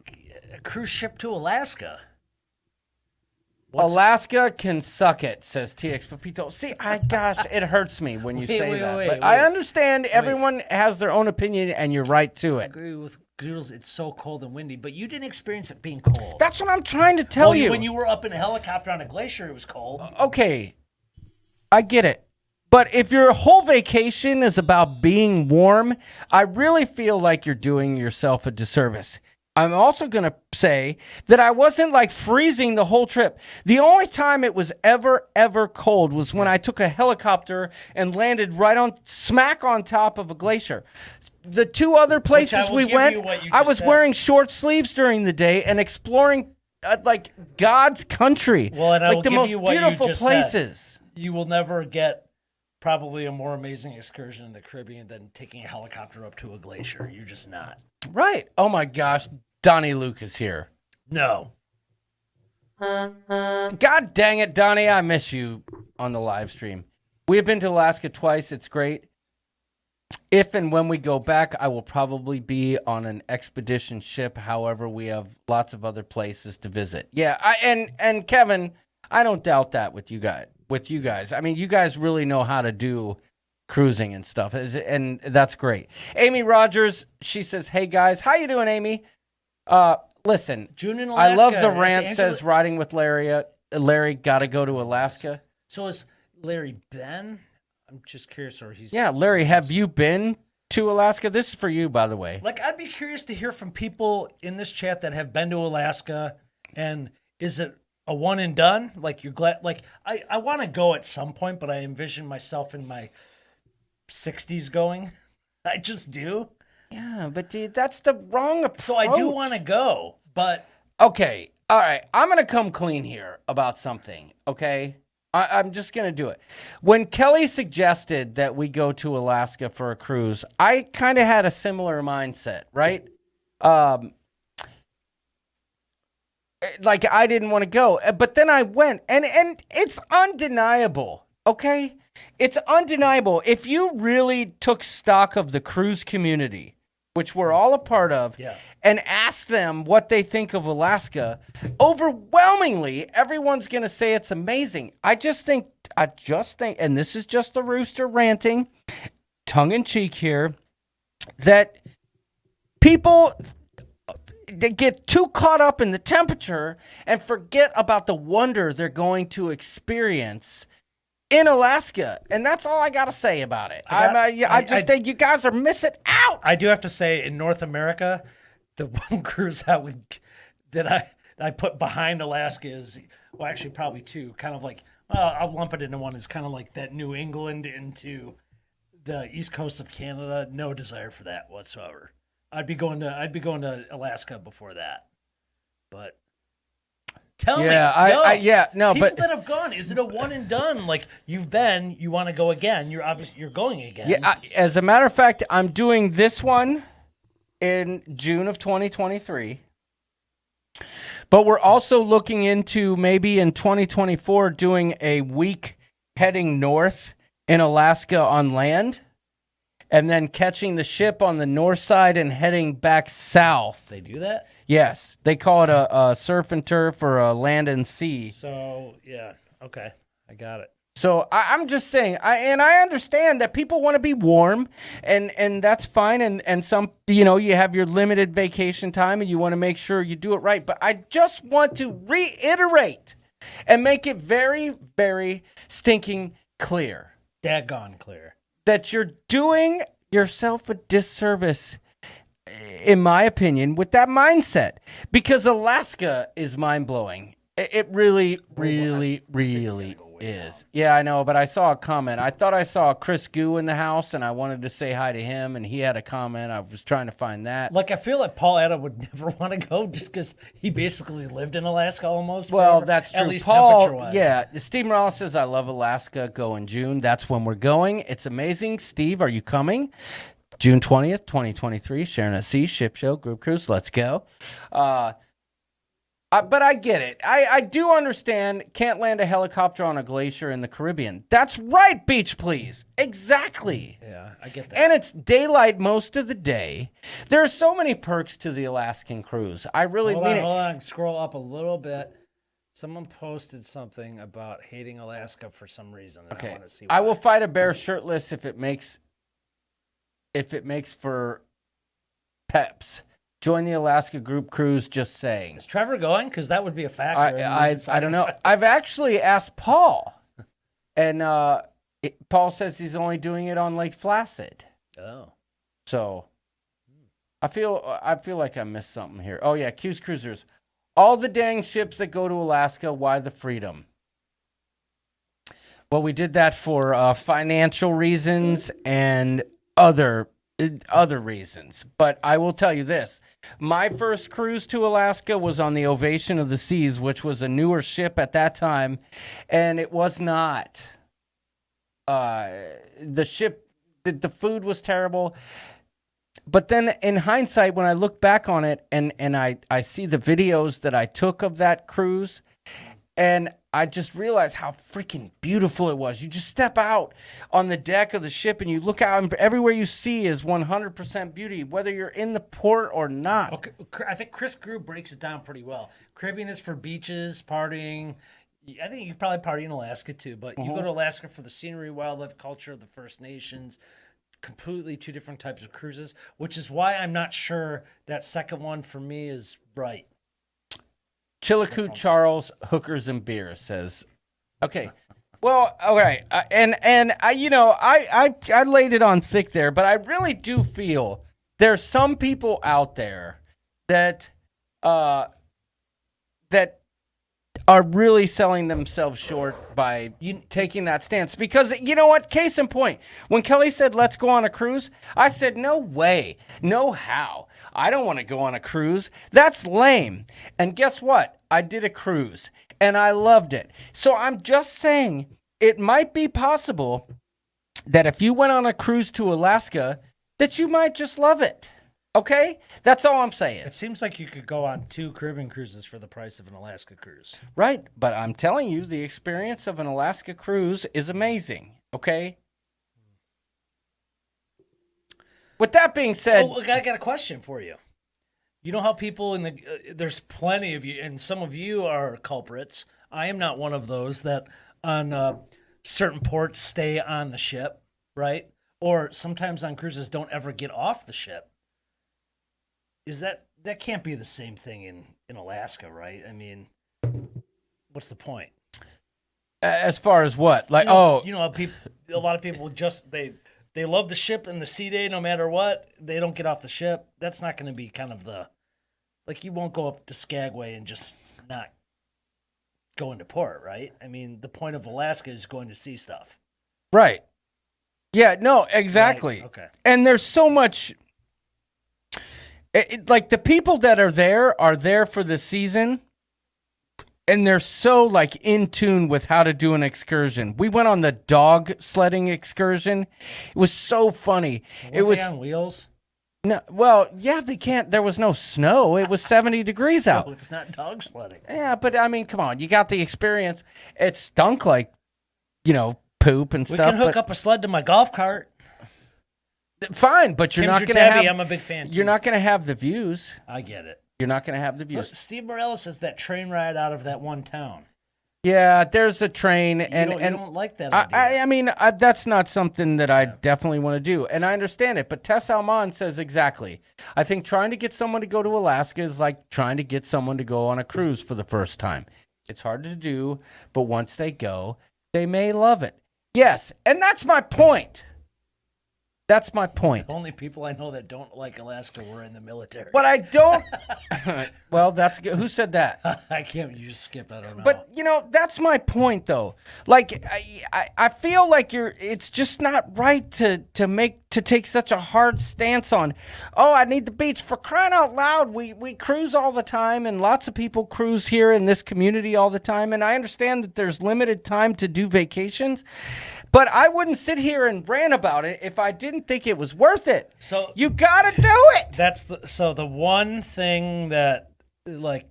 cruise ship to Alaska? Alaska can suck it, says TX Pepito. See, gosh, it hurts me when you say that. But I understand everyone has their own opinion, and you're right to it. I agree with Doodles. It's so cold and windy, but you didn't experience it being cold. That's what I'm trying to tell you. When you were up in a helicopter on a glacier, it was cold. Okay, I get it. But if your whole vacation is about being warm, I really feel like you're doing yourself a disservice. I'm also going to say that I wasn't like freezing the whole trip. The only time it was ever cold was when I took a helicopter and landed smack on top of a glacier. The two other places we went, I was wearing short sleeves during the day and exploring like God's country. Well, and I will like the give most you what beautiful you just places. Said. You will never get probably a more amazing excursion in the Caribbean than taking a helicopter up to a glacier. You're just not. Right. Oh my gosh. Donnie Luke is here. No. God dang it, Donnie. I miss you on the live stream. We have been to Alaska twice. It's great. If and when we go back, I will probably be on an expedition ship. However, we have lots of other places to visit. Yeah. And Kevin, I don't doubt that with you guys. I mean, you guys really know how to do cruising and stuff, and that's great. Amy Rogers, she says, "Hey guys, how you doing, Amy? Listen, June in I Alaska. love the rant. Says riding with Larry. Larry got to go to Alaska. So is Larry Ben? I'm just curious, or he's Larry. Have you been to Alaska? This is for you, by the way. Like, I'd be curious to hear from people in this chat that have been to Alaska, and is it a one and done? Like, you're glad? Like, I want to go at some point, but I envision myself in my 60s going. I just do. Yeah, but dude, that's the wrong approach. So I do want to go, but... Okay, all right. I'm going to come clean here about something, okay? I'm just going to do it. When Kelly suggested that we go to Alaska for a cruise, I kind of had a similar mindset, right? Like, I didn't want to go. But then I went, and it's undeniable, okay? It's undeniable. If you really took stock of the cruise community, which we're all a part of, and ask them what they think of Alaska, overwhelmingly, everyone's going to say it's amazing. I just think, and this is just the rooster ranting, tongue-in-cheek here, that people they get too caught up in the temperature and forget about the wonder they're going to experience in Alaska, and that's all I gotta say about it. I just think you guys are missing out. I do have to say, in North America, the one cruise that I put behind Alaska is, well, actually probably two, kind of like, I'll lump it into one. It's kind of like that New England into the east coast of Canada. No desire for that whatsoever. I'd be going to Alaska before that. But tell me, people that have gone, is it a one and done? Like, you've been, you want to go again? You're going again. Yeah. As a matter of fact, I'm doing this one in June of 2023. But we're also looking into maybe in 2024 doing a week heading north in Alaska on land, and then catching the ship on the north side and heading back south. They do that? Yes. They call it a surf and turf or a land and sea. So, yeah. Okay. I got it. So I'm just saying, I understand that people want to be warm, and that's fine. And some, you have your limited vacation time and you want to make sure you do it right. But I just want to reiterate and make it very, very stinking clear. Daggone clear. That you're doing yourself a disservice, in my opinion, with that mindset. Because Alaska is mind-blowing. It really, really, really is. Yeah, I know, but I saw a comment. I thought I saw Chris Goo in the house, and I wanted to say hi to him, and he had a comment. I was trying to find that. Like, I feel like Paul Etta would never want to go just because he basically lived in Alaska almost. Well, forever, that's true. At least Paul, temperature-wise. yeah. Steve Morales says, I love Alaska. Go in June. That's when we're going. It's amazing. Steve, are you coming? June 20th, 2023, Sharon at Sea, Ship Show, Group Cruise. Let's go. But I get it. I do understand can't land a helicopter on a glacier in the Caribbean. That's right, Beach Please. Exactly. Yeah, I get that. And it's daylight most of the day. There are so many perks to the Alaskan cruise. I really mean it. Hold on. Scroll up a little bit. Someone posted something about hating Alaska for some reason. And Okay. I want to see why. I will fight a bear shirtless if it makes for peps. Join the Alaska group cruise, just saying. Is Trevor going? Because that would be a factor. I don't know. I've actually asked Paul, and Paul says he's only doing it on Lake Placid. Oh. So I feel like I missed something here. Oh, yeah, Q's Cruisers. All the dang ships that go to Alaska, why the freedom? Well, we did that for financial reasons and other reasons. But I will tell you this. My first cruise to Alaska was on the Ovation of the Seas, which was a newer ship at that time. And it was not. The ship, the food was terrible. But then in hindsight, when I look back on it and I see the videos that I took of that cruise, and I just realized how freaking beautiful it was. You just step out on the deck of the ship and you look out, and everywhere you see is 100% beauty, whether you're in the port or not. Okay, I think Chris Grew breaks it down pretty well. Caribbean is for beaches, partying. I think you could probably party in Alaska too, but you go to Alaska for the scenery, wildlife, culture of the First Nations. Completely two different types of cruises, which is why I'm not sure that second one for me is right. Chillicoot Charles, hookers and beer says, okay, well, all right, and I laid it on thick there, but I really do feel there's some people out there that are really selling themselves short by taking that stance. Because you know what? Case in point, when Kelly said, let's go on a cruise, I said, no way, no how. I don't want to go on a cruise. That's lame. And guess what? I did a cruise and I loved it. So I'm just saying it might be possible that if you went on a cruise to Alaska, that you might just love it. Okay? That's all I'm saying. It seems like you could go on 2 Caribbean cruises for the price of an Alaska cruise. Right. But I'm telling you, the experience of an Alaska cruise is amazing. Okay? With that being said... Oh, I got a question for you. You know how people there's plenty of you, and some of you are culprits. I am not one of those that on certain ports stay on the ship, right? Or sometimes on cruises don't ever get off the ship. Is that can't be the same thing in Alaska, right? I mean, what's the point? As far as what? Like, you know, a lot of people just they love the ship and the sea day no matter what. They don't get off the ship. That's not going to be kind of like you won't go up to Skagway and just not go into port, right? I mean, the point of Alaska is going to see stuff. Right. Yeah, no, exactly. Right. Okay. And there's so much, like the people that are there for the season, and they're so like in tune with how to do an excursion. We went on the dog sledding excursion. It was so funny. It was on wheels. No, well, yeah, they can't. There was no snow. It was 70 degrees out. So it's not dog sledding. Yeah, but I mean, come on, you got the experience. It stunk like, poop and We stuff. can hook up a sled to my golf cart. Fine, but you're Tim's not your going to tabby, have. I'm a big fan. You're not going to have the views. I get it. You're not going to have the Look, views. Steve Morales says that train ride out of that one town. Yeah, there's a train, You don't like that I mean, that's not something that I definitely want to do, and I understand it. But Tess Almond says exactly. I think trying to get someone to go to Alaska is like trying to get someone to go on a cruise for the first time. It's hard to do, but once they go, they may love it. Yes, and that's my point. That's my point. The only people I know that don't like Alaska were in the military. But I don't. Well, that's good. Who said that? I can't. You just skip. I don't know. But that's my point, though. Like, I feel like it's just not right to take such a hard stance on. Oh, I need the beach for crying out loud. We cruise all the time, and lots of people cruise here in this community all the time. And I understand that there's limited time to do vacations, but I wouldn't sit here and rant about it if I didn't think it was worth it. So you gotta do it. That's the one thing that like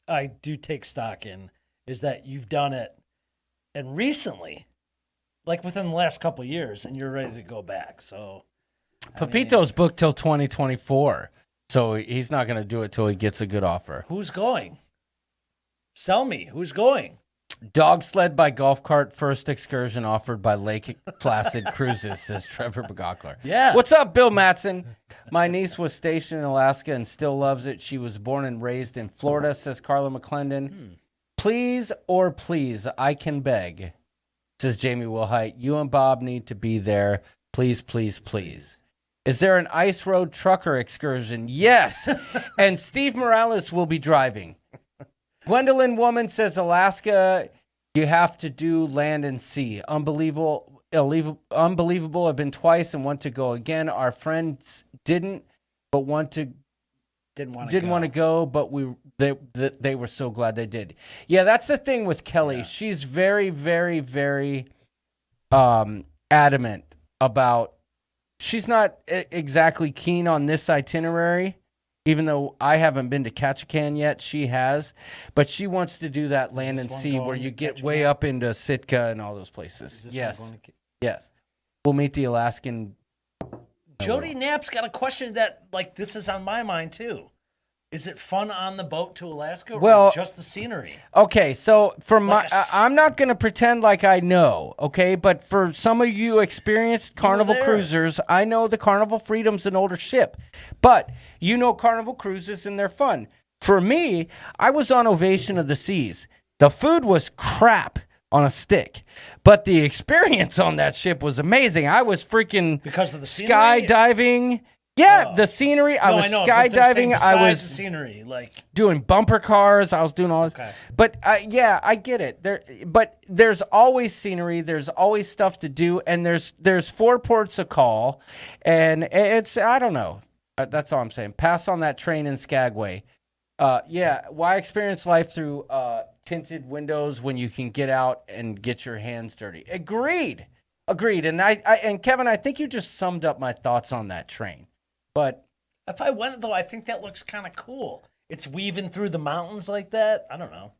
I do take stock in is that you've done it, and recently, like within the last couple of years, and you're ready to go back. So Pepito's booked till 2024, so he's not gonna do it till he gets a good offer. Who's going? Sell me. Who's going? Dog sled by golf cart, first excursion offered by Lake Placid Cruises, says Trevor Begokler. Yeah. What's up, Bill Matson? My niece was stationed in Alaska and still loves it. She was born and raised in Florida, says Carla McClendon. Please, I can beg, says Jamie Wilhite. You and Bob need to be there. Please, please, please. Is there an ice road trucker excursion? Yes. And Steve Morales will be driving. Gwendolyn Woman says Alaska, you have to do land and sea. Unbelievable. I've been twice and want to go again. Our friends didn't want to go, but they were so glad they did. Yeah, that's the thing with Kelly. Yeah. She's very, very, very adamant about. She's not exactly keen on this itinerary. Even though I haven't been to Ketchikan yet, she has. But she wants to do that land and sea where you get way up into Sitka and all those places. Yes. Yes. We'll meet the Alaskan. Jody Knapp's got a question that, like, this is on my mind, too. Is it fun on the boat to Alaska or just the scenery? Okay, so I'm not going to pretend like I know, okay? But for some of you experienced Carnival cruisers, I know the Carnival Freedom's an older ship. But you know Carnival cruises and they're fun. For me, I was on Ovation of the Seas. The food was crap on a stick, but the experience on that ship was amazing. I was freaking because of the scenery? Skydiving. Yeah, the scenery. I was skydiving. I was the scenery, like doing bumper cars. I was doing all this. Okay. But yeah, I get it. But there's always scenery. There's always stuff to do, and there's 4 ports of call, and it's I don't know. That's all I'm saying. Pass on that train in Skagway. Yeah, why experience life through tinted windows when you can get out and get your hands dirty? Agreed. And and Kevin, I think you just summed up my thoughts on that train. But if I went, though, I think that looks kind of cool. It's weaving through the mountains like that. I don't know.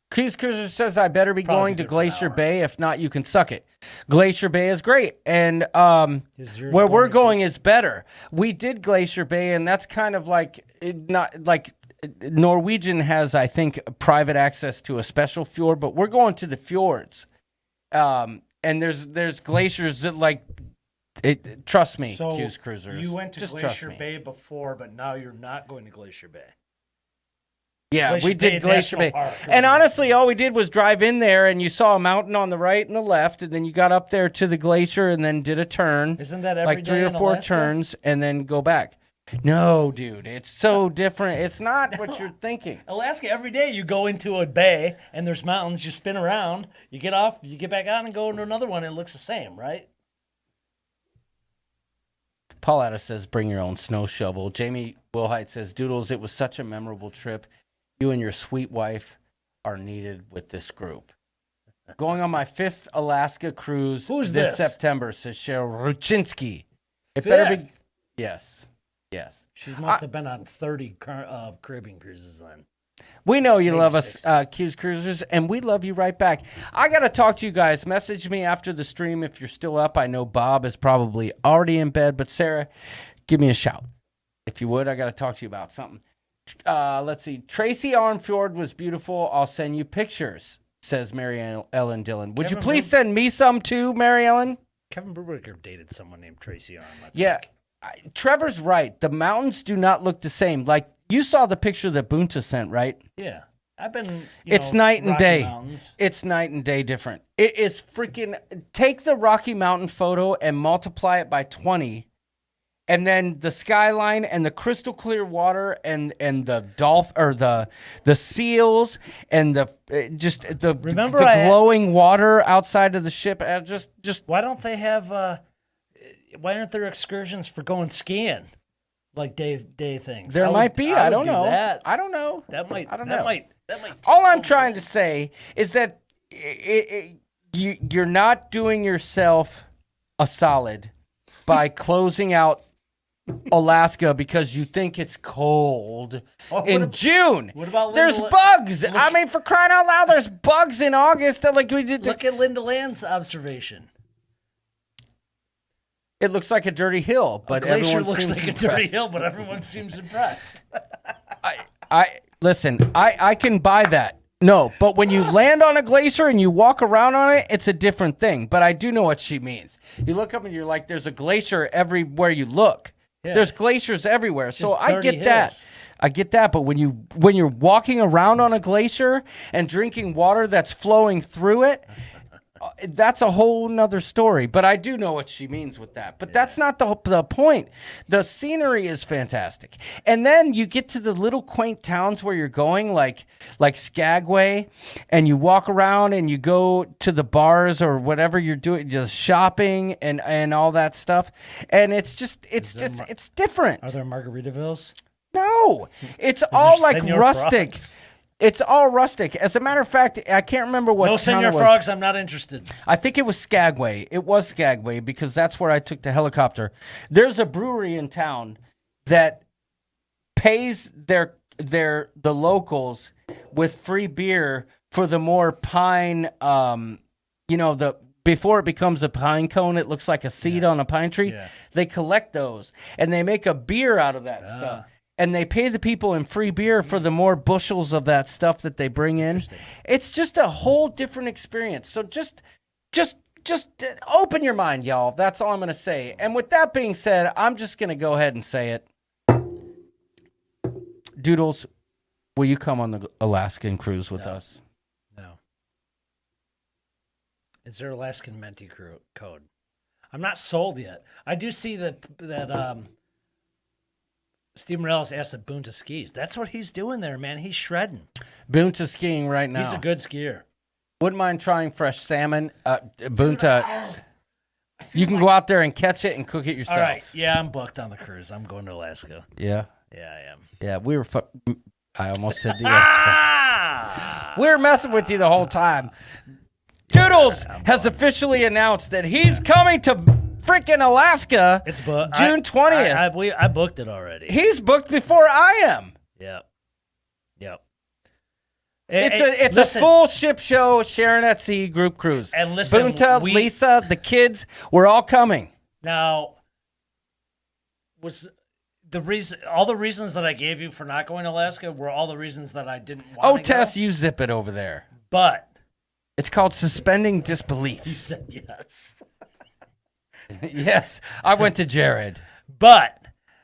Cruise Cruiser says I better be going to Glacier Bay. If not, you can suck it. Glacier Bay is great. And where we're going is better. We did Glacier Bay, and that's kind of like not like Norwegian has, I think, private access to a special fjord, but we're going to the fjords. And there's glaciers that like trust me, Cruise Cruisers. You went to Just Glacier Bay before, but now you're not going to Glacier Bay. Yeah, Glacier we did Bay Glacier Bay. National Park. And honestly, all we did was drive in there, and you saw a mountain on the right and the left, and then you got up there to the glacier and then did a turn. Isn't that every like 3 day or in 4 Alaska? turns, and then go back. No, dude, it's so different. It's not what you're thinking. Alaska, every day you go into a bay and there's mountains, you spin around, you get off, you get back on and go into another one, and it looks the same, right? Pauletta says, bring your own snow shovel. Jamie Wilhite says, Doodles, it was such a memorable trip. You and your sweet wife are needed with this group. Going on my 5th Alaska cruise this September, says Cheryl Ruchinski. It better be. Yes. Yes. She must have been on 30 Caribbean cruises then. We know you Maybe love us, 60. Q's Cruisers, and we love you right back. I got to talk to you guys. Message me after the stream if you're still up. I know Bob is probably already in bed, but Sarah, give me a shout. If you would, I got to talk to you about something. Let's see. Tracy Armfjord was beautiful. I'll send you pictures, says Mary Ellen Dillon. Would you please send me some too, Mary Ellen? Kevin Brubaker dated someone named Tracy Arm. Yeah. Trevor's right. The mountains do not look the same. Like, you saw the picture that Bunta sent, right? Yeah. I've been, it's night and Rocky day. Mountains. It's night and day different. It is freaking, take the Rocky Mountain photo and multiply it by 20. And then the skyline and the crystal clear water and the the seals and the Remember the glowing water outside of the ship. Just why don't they have why aren't there excursions for going skiing? Like day things. There might be. I don't know. That. I don't know. That might. I don't that know. Might All I'm trying to say is that you're not doing yourself a solid by closing out Alaska because you think it's cold in June. What about there's bugs? I mean, for crying out loud, there's bugs in August. Like we did. Look at Linda Land's observation. It looks like a dirty hill, but Glacier everyone looks seems like impressed. a dirty hill, but everyone seems impressed. Listen. I can buy that. No, but when you land on a glacier and you walk around on it, it's a different thing. But I do know what she means. You look up and you're like, there's a glacier everywhere you look. Yeah. There's glaciers everywhere. So I dirty get that. hills. I get that. But when you're walking around on a glacier and drinking water that's flowing through it, that's a whole nother story. But I do know what she means with that. But that's not the point. The scenery is fantastic. And then you get to the little quaint towns where you're going, like Skagway, and you walk around and you go to the bars or whatever you're doing, just shopping and all that stuff. And it's different. Are there Margaritavilles? No, it's all like Senor rustic. Frogs? It's all rustic. As a matter of fact, I can't remember what No town Senor it was. Frogs, I'm not interested. I think it was Skagway. It was Skagway because that's where I took the helicopter. There's a brewery in town that pays the locals with free beer for the more pine, before it becomes a pine cone, it looks like a seed on a pine tree. Yeah. They collect those and they make a beer out of that stuff. And they pay the people in free beer for the more bushels of that stuff that they bring in. It's just a whole different experience. So just open your mind, y'all. That's all I'm going to say. And with that being said, I'm just going to go ahead and say it. Doodles, will you come on the Alaskan cruise with us? No. Is there Alaskan Menti code? I'm not sold yet. I do see that Steve Morales asked that Bunta skis. That's what he's doing there, man. He's shredding. Bunta skiing right now. He's a good skier. Wouldn't mind trying fresh salmon. Bunta, you can go out there and catch it and cook it yourself. All right. Yeah, I'm booked on the cruise. I'm going to Alaska. Yeah? Yeah, I am. Yeah, we were... I almost said the... We were messing with you the whole time. Doodles has officially announced that he's coming to freaking Alaska. It's booked. June 20th. I booked it already. He's booked before I am. Yep. It's a full ship show, Sharon at Sea group cruise. And listen, Bunta, Lisa, the kids, we're all coming. Now, was the reason all the reasons that I gave you for not going to Alaska were all the reasons that I didn't want to go? Tess, you zip it over there. But it's called suspending disbelief. You said yes. Yes, I went to Jared. But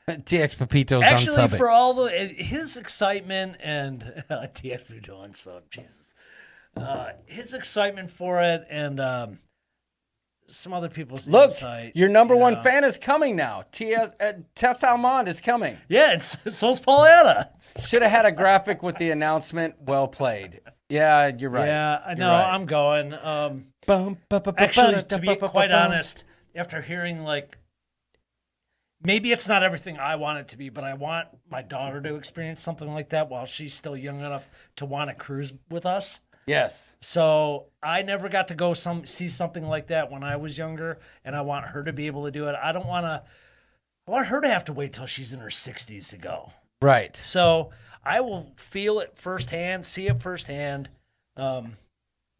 TX Pepito's Actually, unsubbing. for all the his excitement and TX Pepito unsub, Jesus, his excitement for it and some other people's Look, insight. your number one fan is coming now. Tess Almond is coming. Yeah, and so's Pauletta. Should have had a graphic with the announcement. Well played. Yeah, you're right. Yeah, I know. Right. I'm going. Actually, to be quite honest, after hearing like, maybe it's not everything I want it to be, but I want my daughter to experience something like that while she's still young enough to want to cruise with us. Yes. So I never got to go see something like that when I was younger, and I want her to be able to do it. I want her to have to wait till she's in her 60s to go. Right. So I will feel it firsthand, see it firsthand.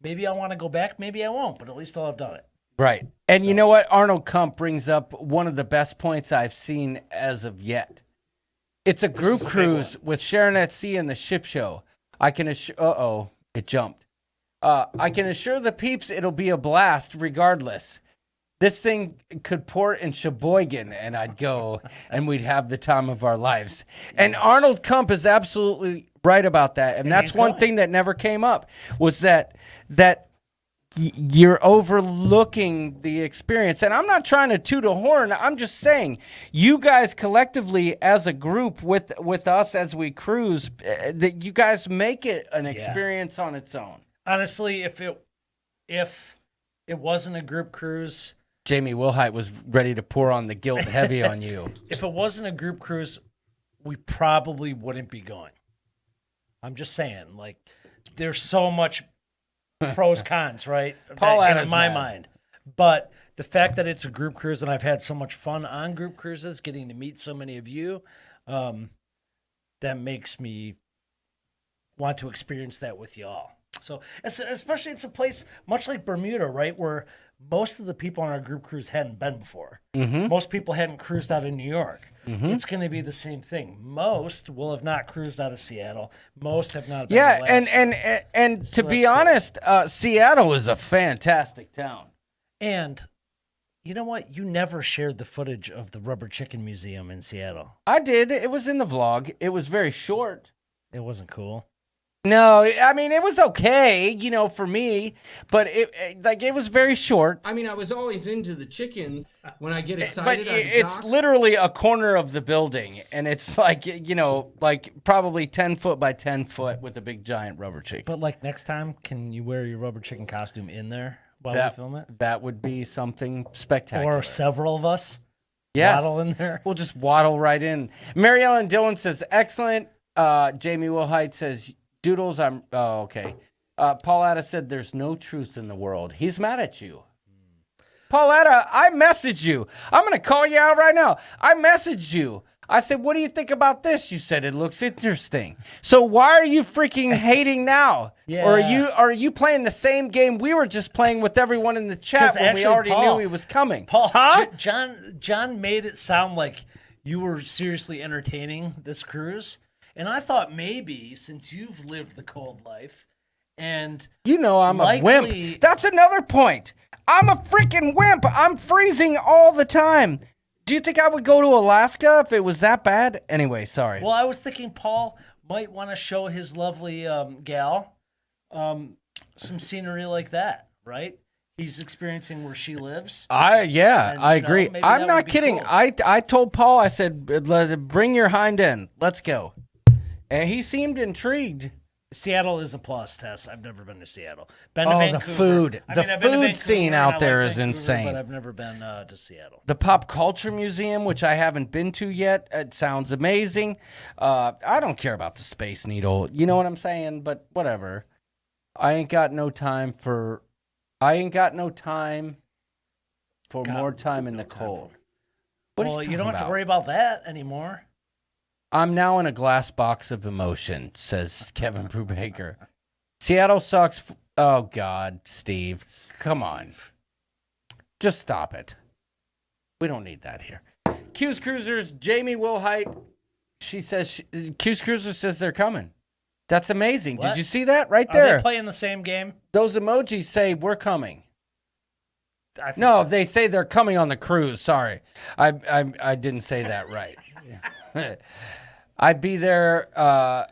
Maybe I want to go back, maybe I won't, but at least I'll have done it. Right. And you know what? Arnold Kump brings up one of the best points I've seen as of yet. It's a group cruise with Sharon at Sea and the Ship Show. I can assure... it jumped. I can assure the peeps it'll be a blast regardless. This thing could port in Sheboygan and I'd go and we'd have the time of our lives. And Arnold Kump is absolutely right about that. And that's one thing that never came up was that you're overlooking the experience. And I'm not trying to toot a horn. I'm just saying you guys collectively as a group with us as we cruise, that you guys make it an experience on its own. Honestly, if it wasn't a group cruise, Jamie Wilhite was ready to pour on the guilt heavy on you. If it wasn't a group cruise, we probably wouldn't be going. I'm just saying, like, there's so much pros, cons, right? Paul in my mind. But the fact that it's a group cruise and I've had so much fun on group cruises, getting to meet so many of you, that makes me want to experience that with y'all. So, especially it's a place much like Bermuda, right, where most of the people on our group cruise hadn't been before. Mm-hmm. Most people hadn't cruised out of New York. Mm-hmm. It's going to be the same thing. Most will have not cruised out of Seattle. Most have not been Yeah, to Alaska. and So to be that's cool. honest, Seattle is a fantastic town. And you know what? You never shared the footage of the Rubber Chicken Museum in Seattle. I did. It was in the vlog. It was very short. It wasn't cool. No, I mean, it was okay, for me, but it was very short. I mean, I was always into the chickens when I get But excited. it's literally a corner of the building, and it's like, like probably 10 foot by 10 foot with a big giant rubber chicken. But like next time, can you wear your rubber chicken costume in there while we film it? That would be something spectacular. Or several of us waddle in there? We'll just waddle right in. Mary Ellen Dillon says, excellent. Jamie Wilhite says, Doodles, okay. Pauletta said, there's no truth in the world. He's mad at you. Pauletta, I messaged you. I'm going to call you out right now. I messaged you. I said, what do you think about this? You said, it looks interesting. So why are you freaking hating now? Yeah. Or are you playing the same game we were just playing with everyone in the chat when we already knew he was coming? Paul, huh? John made it sound like you were seriously entertaining this cruise. And I thought maybe, since you've lived the cold life, and I'm a wimp. That's another point. I'm a freaking wimp. I'm freezing all the time. Do you think I would go to Alaska if it was that bad? Anyway, sorry. Well, I was thinking Paul might want to show his lovely gal some scenery like that, right? He's experiencing where she lives. I agree. I'm not kidding. Cool. I told Paul, I said, bring your hind end. Let's go. And he seemed intrigued. Seattle is a plus, Tess. I've never been to Seattle. Been to Vancouver. The food. I've been to Vancouver, scene out there like is Vancouver, insane. But I've never been to Seattle. The Pop Culture Museum, which I haven't been to yet, it sounds amazing. I don't care about the Space Needle. You know what I'm saying? But whatever. I ain't got no time for more time in the cold. Well, you don't have to worry about that anymore. I'm now in a glass box of emotion, says Kevin Brubaker. Seattle sucks. Oh, God, Steve. Come on. Just stop it. We don't need that here. Q's Cruisers, Jamie Wilhite. She says, Q's Cruisers says they're coming. That's amazing. What? Did you see that right there? Are they playing the same game? Those emojis say we're coming. No, they say they're coming on the cruise. Sorry, I didn't say that right. I'd be there.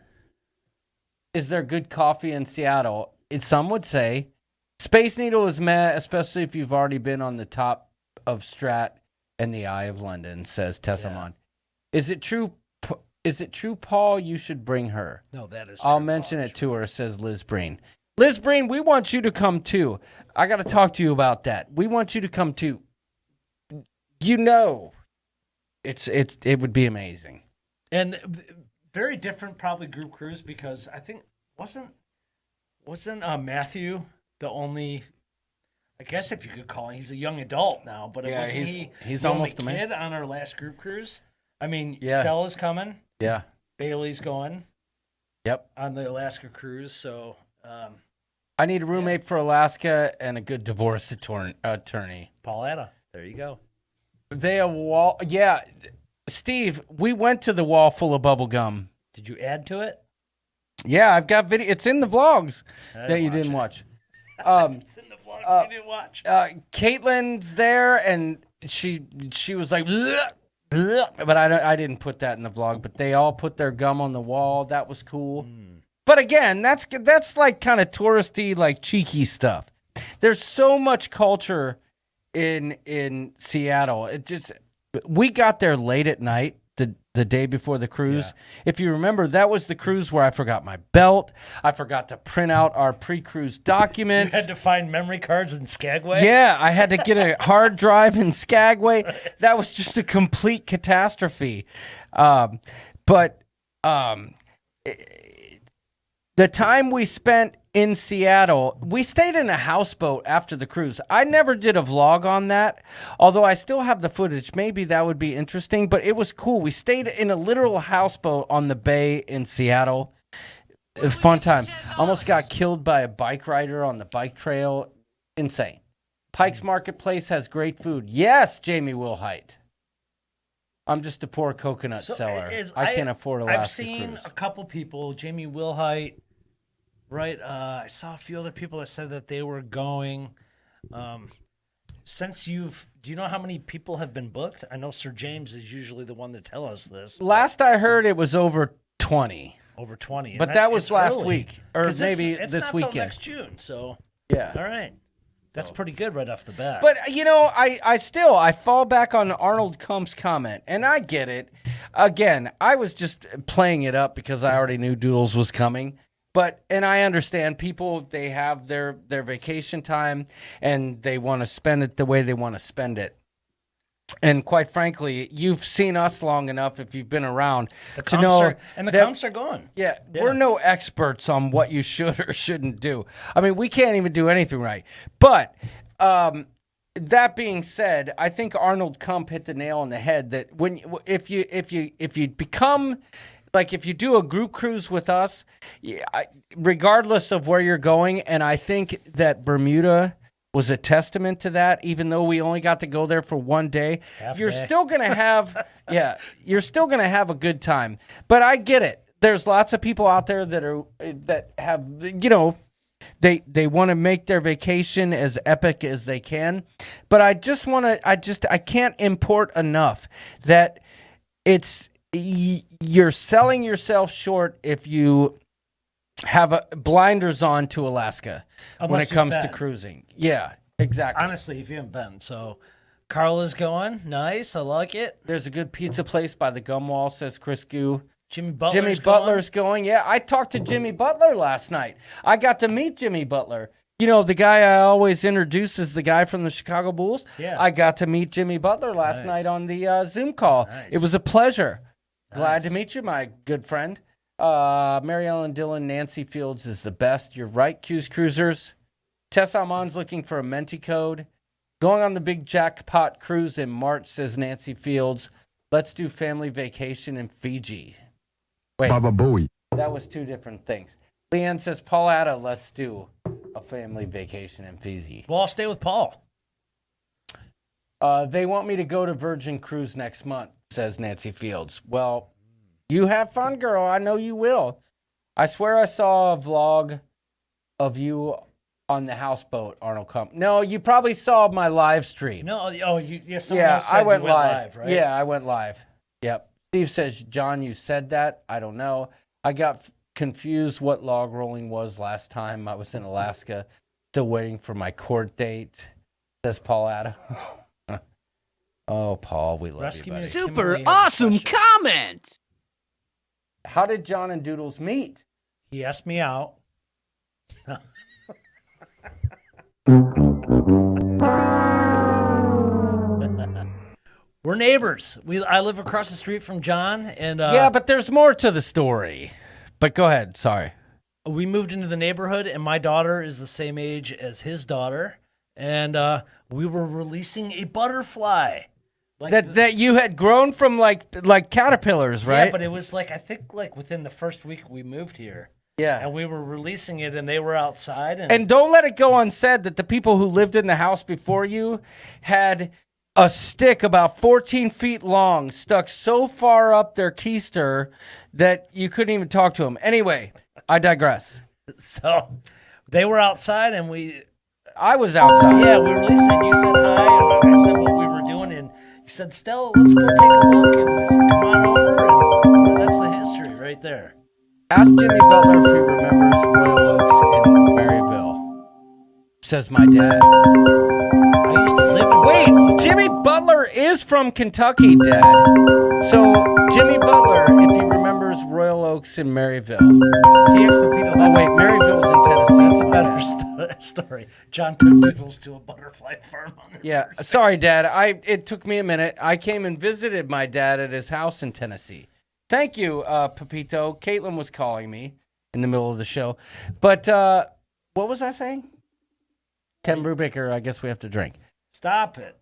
Is there good coffee in Seattle? Some would say. Space Needle is meh, especially if you've already been on the top of Strat and the Eye of London, says Tessamon. Is it true? Is it true, Paul? You should bring her. No, that is. I'll mention it to her, says Liz Breen. Liz Breen, we want you to come too. I got to talk to you about that. We want you to come too. You know, it would be amazing. And very different, probably group cruise, because I think wasn't Matthew the only? I guess if you could call him, he's a young adult now, but Yeah, wasn't he's the almost only a man. kid on our last group cruise. I mean, Yeah. Stella's coming. Yeah. Bailey's going. Yep. On the Alaska cruise, so. I need a roommate for Alaska and a good divorce attorney. Pauletta, there you go. They a wall. Yeah, Steve, we went to the wall full of bubble gum. Did you add to it? Yeah, I've got video. It's in the vlogs that you didn't watch. It's in the vlog you didn't watch. Caitlin's there, and she was like, "Bleh, bleh," but I didn't put that in the vlog. But they all put their gum on the wall. That was cool. But again, that's like kind of touristy, like cheeky stuff. There's so much culture in Seattle. We got there late at night the day before the cruise. Yeah. If you remember, that was the cruise where I forgot my belt. I forgot to print out our pre-cruise documents. You had to find memory cards in Skagway? Yeah, I had to get a hard drive in Skagway. That was just a complete catastrophe. The time we spent in Seattle, we stayed in a houseboat after the cruise. I never did a vlog on that, although I still have the footage. Maybe that would be interesting, but it was cool. We stayed in a literal houseboat on the bay in Seattle. It was a fun time. Almost got killed by a bike rider on the bike trail. Insane. Pike's Marketplace has great food. Yes, Jamie Wilhite. I'm just a poor coconut seller. I can't afford Alaska I've seen cruise. a couple people, Jamie Wilhite, right? I saw a few other people that said that they were going. Do you know how many people have been booked? I know Sir James is usually the one to tell us this. Last I heard, it was over 20. Over 20. But that was last early. week, or maybe it's this not weekend. Till next June, so yeah. All right. That's pretty good right off the bat. But, you know, I fall back on Arnold Kump's comment, and I get it. Again, I was just playing it up because I already knew Doodles was coming. And I understand people, they have their vacation time, and they want to spend it the way they want to spend it. And quite frankly, you've seen us long enough, if you've been around, to know. The comps are gone. Yeah, we're no experts on what you should or shouldn't do. I mean, we can't even do anything right. But that being said, I think Arnold Kump hit the nail on the head that if you become, like, if you do a group cruise with us, regardless of where you're going, and I think that Bermuda was a testament to that, even though we only got to go there for one day. You're still going to have, you're still going to have a good time. But I get it. There's lots of people out there that have, you know, they want to make their vacation as epic as they can. But I can't import enough that you're selling yourself short if you have blinders on to Alaska when it comes to cruising. Yeah, exactly. Honestly, if you haven't been. So Carla's going. Nice. I like it. There's a good pizza place by the gum wall, says Chris Goo. Jimmy Butler's going. Yeah, I talked to Jimmy Butler last night. I got to meet Jimmy Butler. You know, the guy I always introduce is the guy from the Chicago Bulls. Yeah. I got to meet Jimmy Butler last night on the Zoom call. Nice. It was a pleasure. Glad to meet you, my good friend. Mary Ellen Dillon, Nancy Fields is the best. You're right, Q's Cruisers. Tess Almon's looking for a Menti code. Going on the big jackpot cruise in March, says Nancy Fields. Let's do family vacation in Fiji. Wait, Baba Booey. That was two different things. Leanne says, Pauletta, let's do a family vacation in Fiji. Well, I'll stay with Paul. They want me to go to Virgin Cruise next month, says Nancy Fields. Well, you have fun, girl. I know you will. I swear I saw a vlog of you on the houseboat, Arnold Cup. No, you probably saw my live stream. No, someone Yeah, else said I went you live. right? Yeah, I went live. Yep. Steve says, John, you said that. I don't know. I got confused what log rolling was last time. I was in Alaska, still waiting for my court date, says Paul Atta. Oh, Paul, we love you, buddy. Super awesome comment. How did John and Doodles meet? He asked me out. We're neighbors. I live across the street from John, and yeah, but there's more to the story. But go ahead. Sorry. We moved into the neighborhood, and my daughter is the same age as his daughter, and we were releasing a butterfly. That you had grown from like caterpillars, right? Yeah, but it was I think within the first week we moved here. Yeah. And we were releasing it, and they were outside. And don't let it go unsaid that the people who lived in the house before you had a stick about 14 feet long stuck so far up their keister that you couldn't even talk to them. Anyway, I digress. So they were outside, and I was outside. Yeah, we were releasing. You said hi, and I said what we were doing, and you said, Stella, let's go take a look. And I said, come on over. And that's the history right there. Ask Jimmy Butler if he remembers Royal Oaks in Maryville, says my dad. I used to live in Wait, Jimmy Butler is from Kentucky, Dad. So, Jimmy Butler, if he remembers Royal Oaks in Maryville. TX Pepito. Oh, wait, Maryville's in Tennessee. That's a better story. John took Doodles to a butterfly farm. Yeah, sorry, Dad. It took me a minute. I came and visited my dad at his house in Tennessee. Thank you, Pepito. Caitlin was calling me in the middle of the show. But what was I saying? Ken Brubaker, I guess we have to drink. Stop it.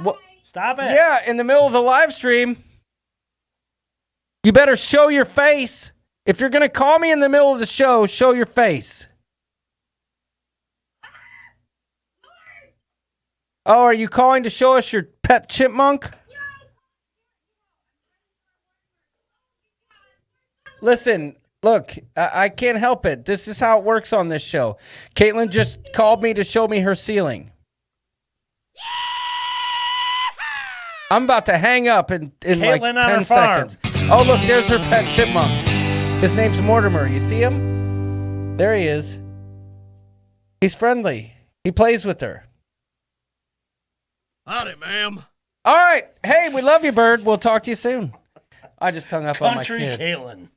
What? Stop it. Yeah, in the middle of the live stream. You better show your face. If you're going to call me in the middle of the show, show your face. Oh, are you calling to show us your pet chipmunk? Listen, look, I can't help it. This is how it works on this show. Caitlin just called me to show me her ceiling. I'm about to hang up in like 10 seconds. Oh, look, there's her pet chipmunk. His name's Mortimer. You see him? There he is. He's friendly. He plays with her. Howdy, ma'am. All right. Hey, we love you, Bird. We'll talk to you soon. I just hung up on my Country kid. Caitlin.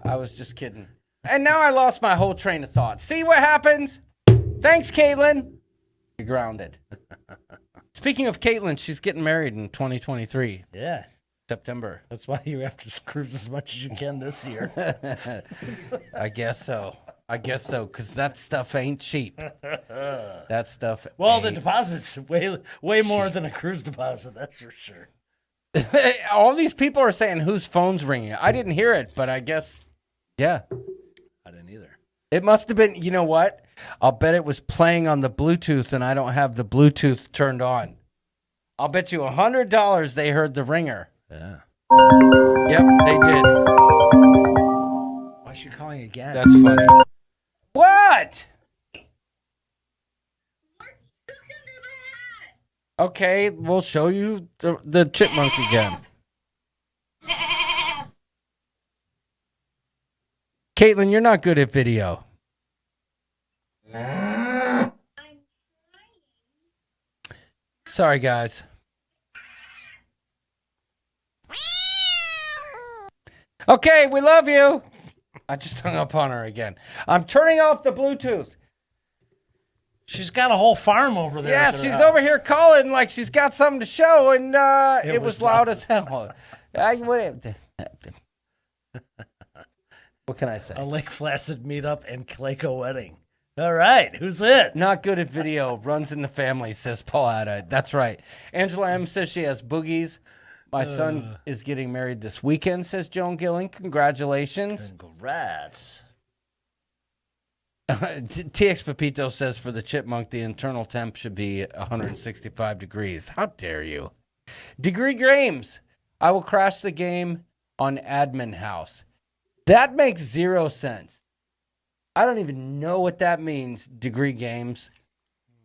I was just kidding. And now I lost my whole train of thought. See what happens? Thanks, Caitlin. You're grounded. Speaking of Caitlin, she's getting married in 2023. Yeah. September. That's why you have to cruise as much as you can this year. I guess so. Because that stuff ain't cheap. That stuff Well, the deposit's way more than a cruise deposit, that's for sure. All these people are saying whose phone's ringing. I didn't hear it, but I guess, yeah. I didn't either. It must have been, you know what? I'll bet it was playing on the Bluetooth and I don't have the Bluetooth turned on. I'll bet you $100 they heard the ringer. Yeah. Yep, they did. Why is she calling again? That's funny. What? Okay, we'll show you the chipmunk again. Caitlin, you're not good at video. Sorry, guys. Okay, we love you. I just hung up on her again. I'm turning off the Bluetooth. She's got a whole farm over there. Yeah, she's over here calling like she's got something to show, and it was loud as hell. What can I say? A Lake Placid meetup and Clayco wedding. All right, who's it? Not good at video. Runs in the family, says Paul Atta. That's right. Angela M. says she has boogies. My son is getting married this weekend, says Joan Gilling. Congratulations. Congrats. TX Pepito says for the chipmunk, the internal temp should be 165 degrees. How dare you? Degree Games. I will crash the game on admin house. That makes 0 sense. I don't even know what that means, degree games.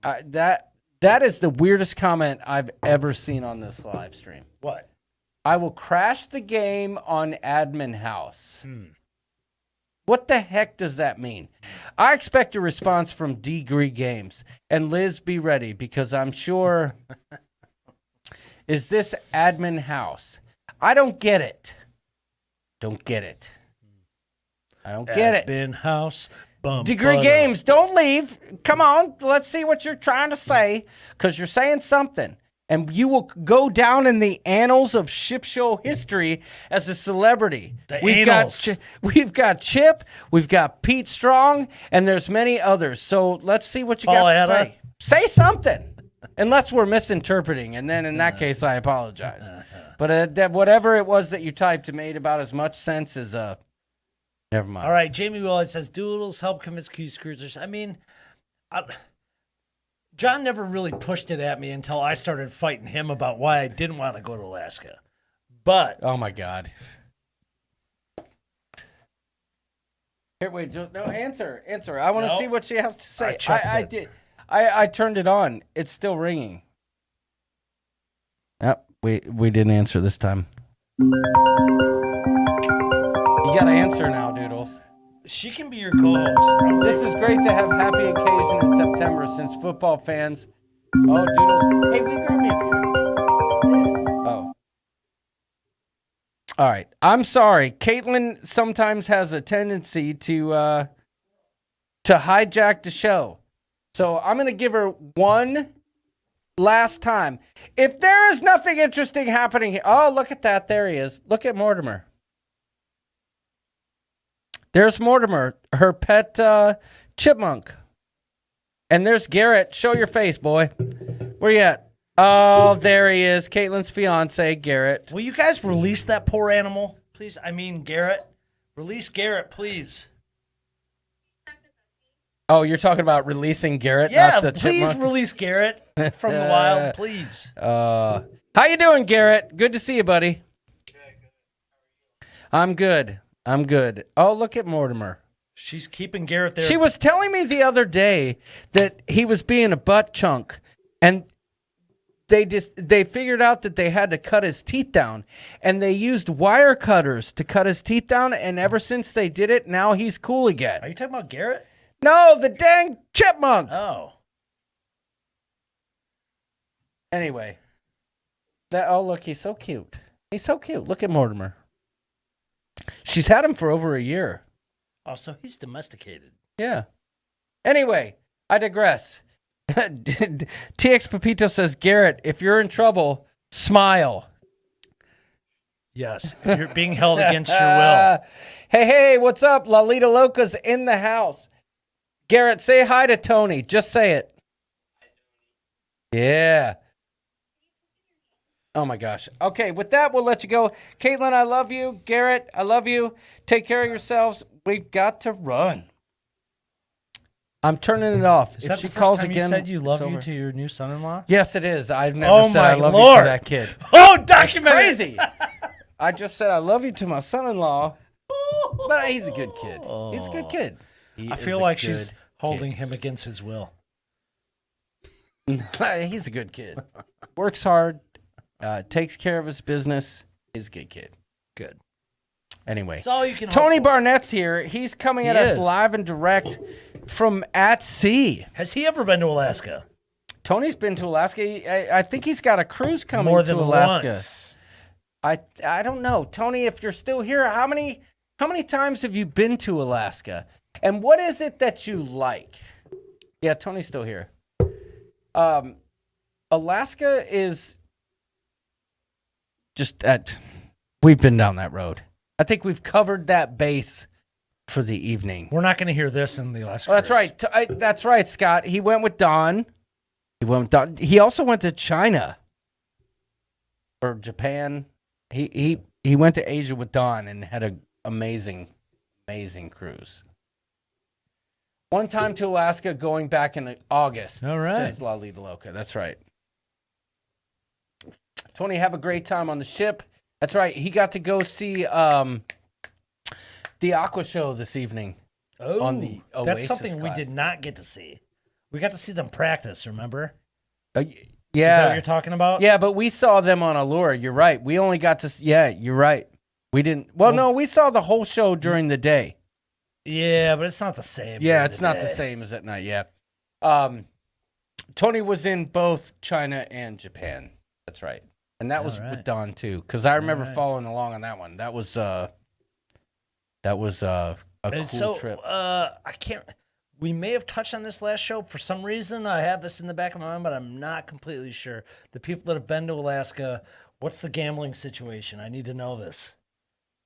That is the weirdest comment I've ever seen on this live stream. What? I will crash the game on admin house. What the heck does that mean? I expect a response from Degree Games. And Liz, be ready, because I'm sure... Is this admin house? I don't get it. Don't get it. I don't get it. Admin house. Degree Games, don't leave. Come on, let's see what you're trying to say, because you're saying something. And you will go down in the annals of ship show history as a celebrity. We've got Chip, we've got Pete Strong, and there's many others. So let's see what you got to say. Say something. Unless we're misinterpreting, and then in that case, I apologize. But whatever it was that you typed made about as much sense as never mind. All right, Jamie Willard says, Doodles help convince Q's cruisers. I mean, John never really pushed it at me until I started fighting him about why I didn't want to go to Alaska. But oh my God. Here, wait, no, answer. I want to see what she has to say. I did. I turned it on. It's still ringing. Yep, we didn't answer this time. You got to answer now, Doodles. She can be your co-host. This is great to have happy occasion in September since football fans. Oh, Doodles. Hey, will you grab me a beer? Oh. All right. I'm sorry. Caitlin sometimes has a tendency to hijack the show. So I'm going to give her one last time. If there is nothing interesting happening here. Oh, look at that. There he is. Look at Mortimer. There's Mortimer, her pet chipmunk. And there's Garrett. Show your face, boy. Where you at? Oh, there he is. Caitlin's fiance, Garrett. Will you guys release that poor animal, please? I mean, Garrett. Release Garrett, please. Oh, you're talking about releasing Garrett, yeah, not the please chipmunk? Release Garrett from the wild, please. How you doing, Garrett? Good to see you, buddy. I'm good. Oh, look at Mortimer. She's keeping Garrett there. She was telling me the other day that he was being a butt chunk, and they figured out that they had to cut his teeth down, and they used wire cutters to cut his teeth down, and ever since they did it, now he's cool again. Are you talking about Garrett? No, the dang chipmunk. Oh. Anyway. Oh, look, he's so cute. He's so cute. Look at Mortimer. She's had him for over a year. Oh, so he's domesticated. Yeah. Anyway, I digress. TX Pepito says, Garrett, if you're in trouble, smile. Yes, if you're being held against your will. Hey, what's up? Lalita Loca's in the house. Garrett, say hi to Tony. Just say it. Yeah. Oh, my gosh. Okay, with that, we'll let you go. Caitlin, I love you. Garrett, I love you. Take care of yourselves. We've got to run. I'm turning it off. Is if that she the first calls time again, you said you love it's you over. to your new son-in-law? Yes, it is. I've never said I love you to that kid. Oh, document That's crazy. I just said I love you to my son-in-law, but he's a good kid. He's a good kid. I feel like she's holding him against his will. He's a good kid. Works hard. Takes care of his business. He's a good kid. Good. Anyway, It's all you can Tony hope for. Barnett's here. He's coming at us live and direct from at sea. Has he ever been to Alaska? Tony's been to Alaska. I think he's got a cruise coming More to than Alaska. once. I don't know, Tony. If you're still here, how many times have you been to Alaska? And what is it that you like? Yeah, Tony's still here. Alaska is just we've been down that road. I think we've covered that base for the evening. We're not going to hear this in the Alaska. Oh, that's right. That's right, Scott. He went with Don. He also went to China or Japan. He went to Asia with Don and had an amazing cruise. One time to Alaska, going back in August. All right. Says Lalita Loca. That's right. Tony, have a great time on the ship. That's right. He got to go see the Aqua Show this evening. on the Oasis that's something class. we did not get to see. We got to see them practice, remember? Yeah. Is that what you're talking about? Yeah, but we saw them on Allure. You're right. We only got to... Yeah, you're right. We didn't... Well, no, we saw the whole show during the day. Yeah, but it's not the same. Yeah, it's not the same as at night, yeah. Tony was in both China and Japan. That's right. And that was with Don, too, because I remember following along on that one. That was a cool trip. I can't... We may have touched on this last show. For some reason, I have this in the back of my mind, but I'm not completely sure. The people that have been to Alaska, what's the gambling situation? I need to know this.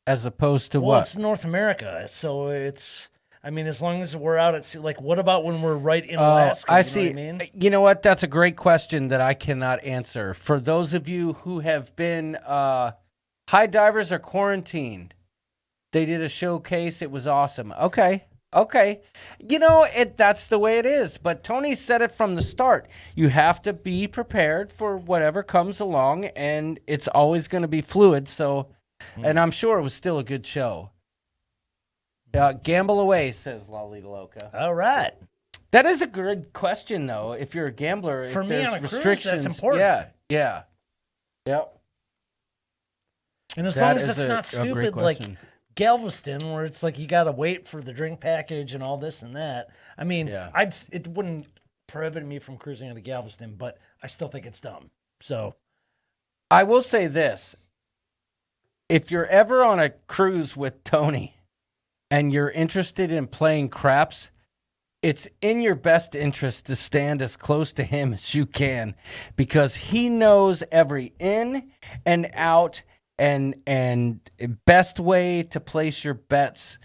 As opposed to Well, what? it's North America, so it's... I mean, as long as we're out at sea, like, what about when we're right in Alaska? I you see. Know what I mean? You know what? That's a great question that I cannot answer. For those of you who have been high divers are quarantined, they did a showcase. It was awesome. Okay. You know, that's the way it is. But Tony said it from the start. You have to be prepared for whatever comes along, and it's always going to be fluid. So, and I'm sure it was still a good show. Gamble away, says Lolita Loca. All right. That is a good question, though. If you're a gambler, For if me there's on a cruise, restrictions, that's important. Yeah. Yep. And as That long as is it's not a great stupid, like question. Galveston, where it's like you got to wait for the drink package and all this and that. I mean, it wouldn't prohibit me from cruising into Galveston, but I still think it's dumb. So, I will say this: if you're ever on a cruise with Tony, and you're interested in playing craps, it's in your best interest to stand as close to him as you can, because he knows every in and out and best way to place your bets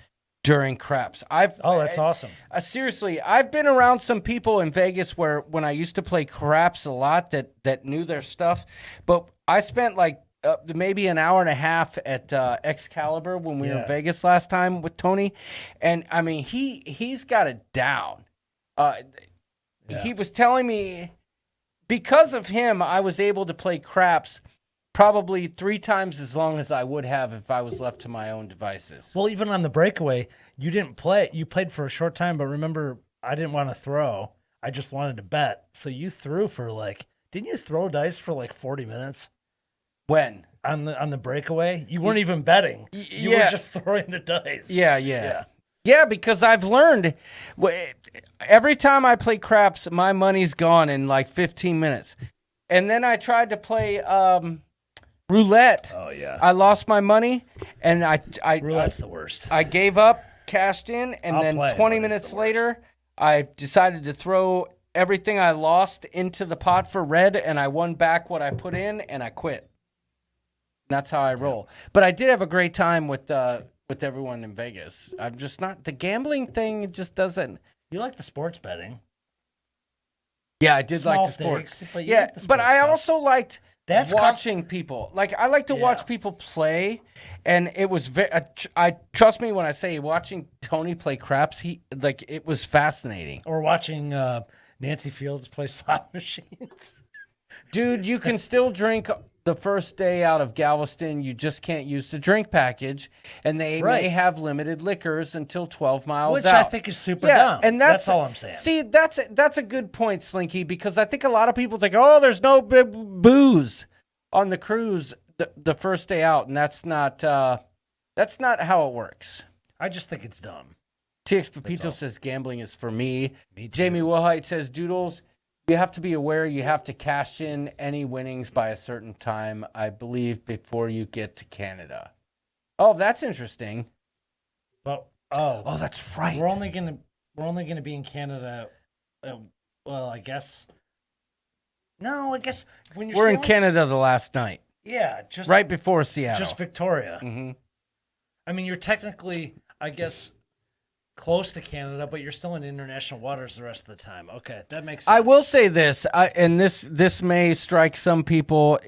during craps. that's awesome. Seriously, I've been around some people in Vegas where when I used to play craps a lot that knew their stuff, but I spent like maybe an hour and a half at Excalibur when we were in Vegas last time with Tony, and I mean he's got it down. He was telling me because of him I was able to play craps probably 3 times as long as I would have if I was left to my own devices. Well, even on the breakaway, you didn't play. You played for a short time, but remember, I didn't want to throw. I just wanted to bet. So you threw for didn't you throw dice for like 40 minutes? When? On the breakaway? You weren't even betting. You were just throwing the dice. Yeah, because I've learned every time I play craps, my money's gone in like 15 minutes. And then I tried to play roulette. Oh, yeah. I lost my money, and Roulette's the worst. I gave up, cashed in, and I'll then play, 20 but it's minutes the later, I decided to throw everything I lost into the pot for red, and I won back what I put in, and I quit. That's how I roll. But I did have a great time with everyone in Vegas. I'm just not... The gambling thing just doesn't... You like the sports betting. Yeah, I did Small like the sports. stakes, but you yeah, like the but sports I stuff. also liked That's watching people. Like, I like to watch people play, and it was I trust me when I say watching Tony play craps. It was fascinating. Or watching Nancy Fields play slot machines. Dude, you can still drink the first day out of Galveston. You just can't use the drink package, and they may have limited liquors until 12 miles Which out. I think is super dumb. And that's all I'm saying. See, that's a good point, Slinky, because I think a lot of people think, oh, there's no booze on the cruise the first day out, and that's not how it works. I just think it's dumb. TX Pepito says gambling is for me. Jamie Wilhite says, Doodles, you have to be aware you have to cash in any winnings by a certain time, I believe, before you get to Canada. Oh, that's interesting. But oh, that's right. We're only gonna be in Canada. Well, I guess. No, I guess when you're We're in sailing- Canada the last night. Yeah, just right before Seattle. Just Victoria. Mm-hmm. I mean, you're technically, I guess, close to Canada, but you're still in international waters the rest of the time. Okay, that makes sense. I will say this, and this may strike some people.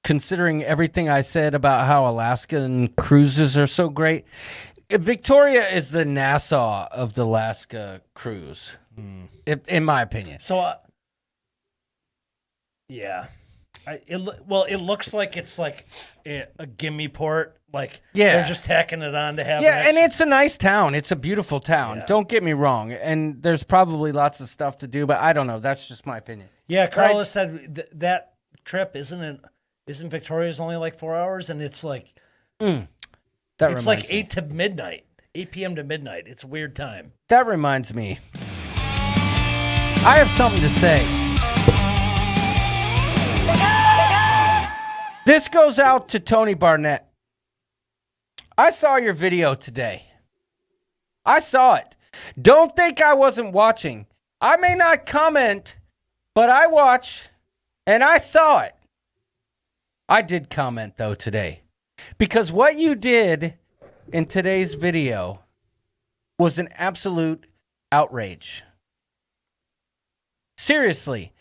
Considering everything I said about how Alaskan cruises are so great, Victoria is the Nassau of the Alaska cruise, in my opinion. So, yeah. It looks like it's like a gimme port. Like Yeah. they're just tacking it on to have. Yeah, and it's a nice town. It's a beautiful town. Yeah. Don't get me wrong. And there's probably lots of stuff to do, but I don't know. That's just my opinion. Yeah, Carla said that trip isn't Victoria's only like 4 hours, and it's like it's like 8 to midnight, 8 p.m. to midnight. It's a weird time. That reminds me. I have something to say. This goes out to Tony Barnett. I saw your video today. I saw it. Don't think I wasn't watching. I may not comment, but I watch, and I saw it. I did comment, though, today. Because what you did in today's video was an absolute outrage. Seriously.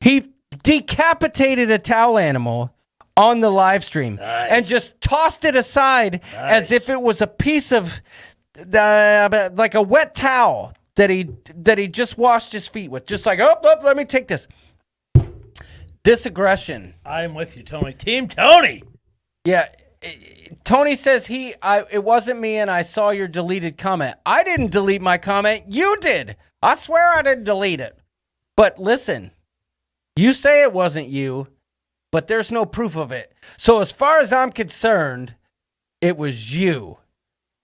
He decapitated a towel animal on the live stream and just tossed it aside as if it was a piece of like a wet towel that he just washed his feet with. Just like, oh, let me take this. This aggression. I'm with you, Tony. Team Tony. Yeah. Tony says it wasn't me and I saw your deleted comment. I didn't delete my comment. You did. I swear I didn't delete it. But listen, you say it wasn't you, but there's no proof of it. So as far as I'm concerned, it was you.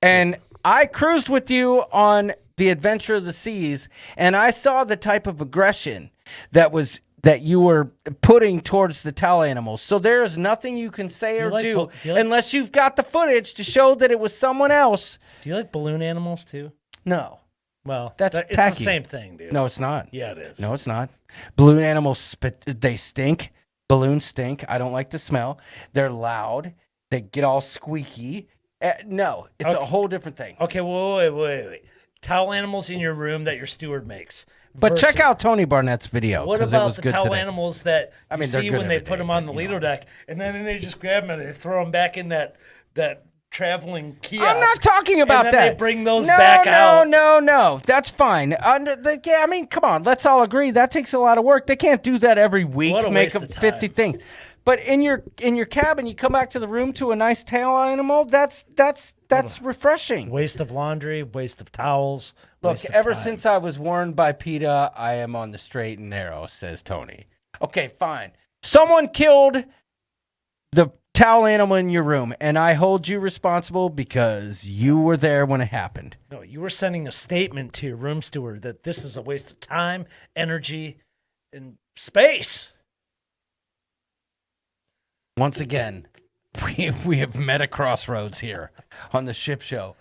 And I cruised with you on the Adventure of the Seas, and I saw the type of aggression that you were putting towards the towel animals. So there is nothing you can say or do unless you've got the footage to show that it was someone else. Do you like balloon animals too? No. Well, it's the tacky. same thing, dude. No, it's not. Yeah, it is. No, it's not. Balloon animals they stink. Balloons stink. I don't like the smell. They're loud. They get all squeaky. No, it's a whole different thing. Okay, wait. Towel animals in your room that your steward makes. But check out Tony Barnett's video. What it about was the good towel today. animals that you see when they put them on the Lido Lido deck, and then they just grab them and they throw them back in that traveling kiosk? I'm not talking about and then that. They bring those back out. No. That's fine. I mean, come on. Let's all agree that takes a lot of work. They can't do that every week. What a Make waste up of 50 time. things. But in your cabin, you come back to the room to a nice tail animal. That's refreshing. Waste of laundry, waste of towels. Look, waste of ever time. since I was warned by PETA, I am on the straight and narrow, says Tony. Okay, fine. Someone killed the towel animal in your room, and I hold you responsible because you were there when it happened. No, you were sending a statement to your room steward that this is a waste of time, energy, and space. Once again, we have met a crossroads here on the ship show.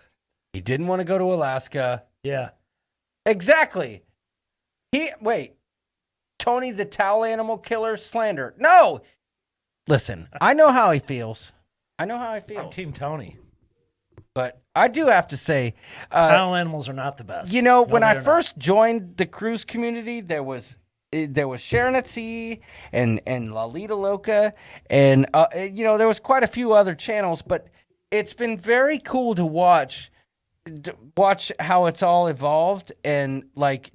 He didn't want to go to Alaska. Yeah. Exactly. Tony the towel animal killer slander. No. Listen, I know how he feels. I'm Team Tony. But I do have to say, towel animals are not the best. You know, when I first joined the cruise community, there was Sharon at Sea and Lalita Loca, and there was quite a few other channels. But it's been very cool to watch how it's all evolved, and like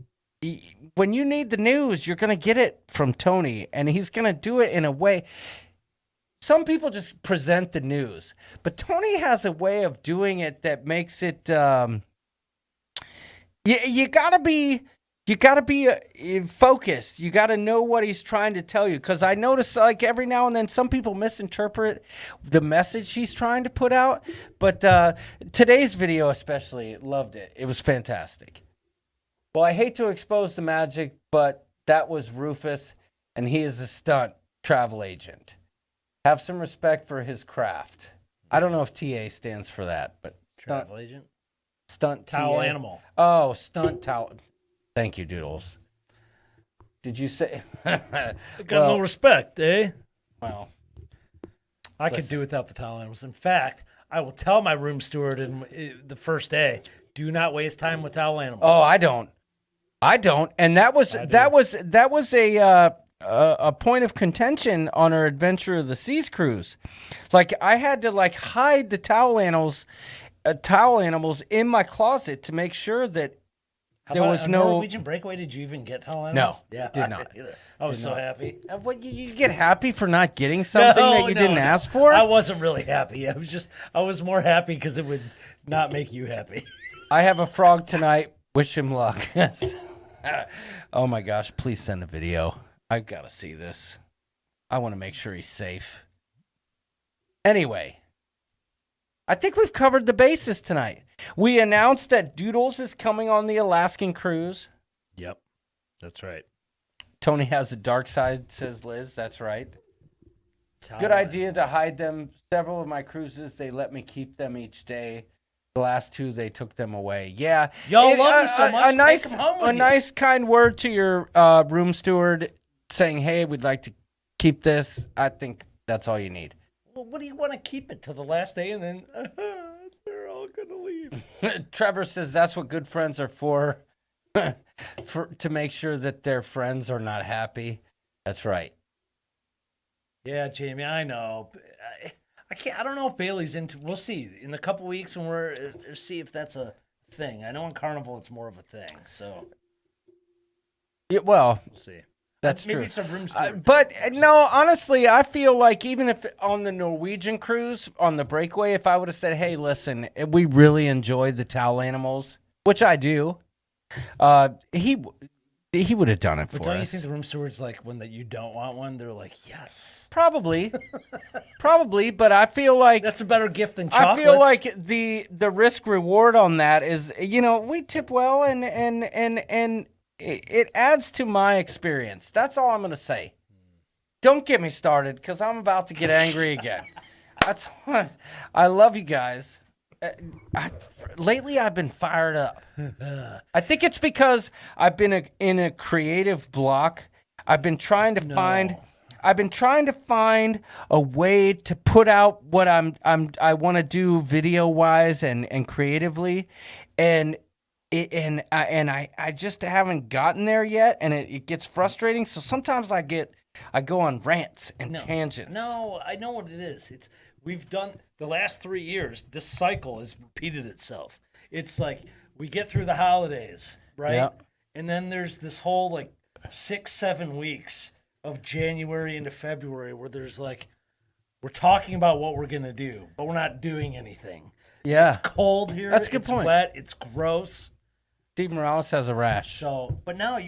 when you need the news, you're gonna get it from Tony, and he's gonna do it in a way. Some people just present the news, but Tony has a way of doing it that makes it. You gotta be focused. You gotta know what he's trying to tell you. Because I notice, like every now and then, some people misinterpret the message he's trying to put out. But today's video, especially, loved it. It was fantastic. Well, I hate to expose the magic, but that was Rufus, and he is a stunt travel agent. Have some respect for his craft. I don't know if TA stands for that, but travel agent, stunt towel TA. animal. Oh, stunt towel. Thank you, Doodles. Did you say? Got no respect, eh? Well, I could do without the towel animals. In fact, I will tell my room steward the first day, do not waste time with towel animals. Oh, I don't. And that was a point of contention on our Adventure of the Seas cruise. Like I had to hide the towel animals in my closet to make sure that How There about was a no- Norwegian breakaway. Did you even get tall animals? No, Yeah, did I not. didn't either. I was Did so not. happy. What, you get happy for not getting something that you didn't ask for? I wasn't really happy. I was more happy because it would not make you happy. I have a frog tonight. Wish him luck. Oh my gosh, please send a video. I gotta see this. I want to make sure he's safe. Anyway, I think we've covered the bases tonight. We announced that Doodles is coming on the Alaskan cruise. Yep, that's right. Tony has a dark side, says Liz. That's right. Tall Good idea to animals. hide them. Several of my cruises, they let me keep them each day. The last two, they took them away. Yeah. Y'all love me so much, A nice, take 'em home with a you. nice, kind word to your room steward saying, hey, we'd like to keep this. I think that's all you need. Well, what do you want to keep it till the last day and then they're all going to leave? Trevor says that's what good friends are for, to make sure that their friends are not happy. That's right. Yeah, Jamie, I know. I can't. I don't know if Bailey's into. We'll see in a couple weeks when we're see if that's a thing. I know in Carnival it's more of a thing. So Yeah, well, we'll see. that's Maybe true. it's a room steward. But no, honestly, I feel like even if on the Norwegian cruise, on the breakaway, if I would have said, hey, listen, we really enjoyed the towel animals, which I do, he would have done it for But don't you us. think the room steward's like when that you don't want one? They're like, yes, Probably. Probably, but I feel like that's a better gift than chocolates. I feel like the risk reward on that is, we tip well and it adds to my experience. That's all I'm going to say. Don't get me started because I'm about to get angry again. That's what I love you guys. Lately, I've been fired up. I think it's because I've been in a creative block. I've been trying to find a way to put out what I want to do video wise and creatively, and I just haven't gotten there yet, and it gets frustrating. So sometimes I go on rants and tangents. No, I know what it is. We've done the last 3 years. This cycle has repeated itself. It's like we get through the holidays, right? Yep. And then there's this whole 6-7 weeks of January into February where there's we're talking about what we're gonna do, but we're not doing anything. Yeah. It's cold here. That's a good it's point. Wet. It's gross. Steve Morales has a rash. So, but now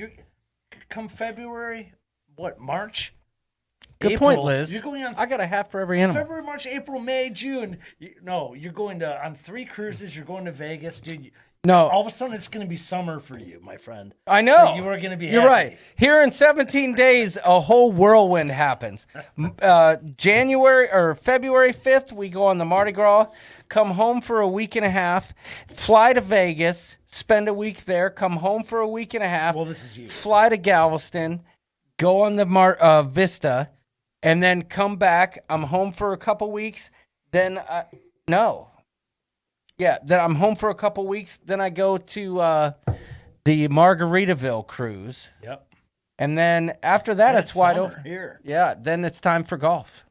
come February, March? Good April, point, Liz. You're going on I got a hat for every animal. February, March, April, May, June. You're going on 3 cruises. You're going to Vegas, dude. No. All of a sudden, it's going to be summer for you, my friend. I know. So you are going to be You're happy. right. Here in 17 days, a whole whirlwind happens. January or February 5th, we go on the Mardi Gras, come home for a week and a half, fly to Vegas, spend a week there, come home for a week and a half. Well, this is you. Fly to Galveston, go on the Vista, and then come back. I'm home for a couple weeks. Then, no. Yeah, then I'm home for a couple weeks. Then I go to the Margaritaville cruise. Yep. And then after that, it's wide summer open. here. Yeah, then it's time for golf.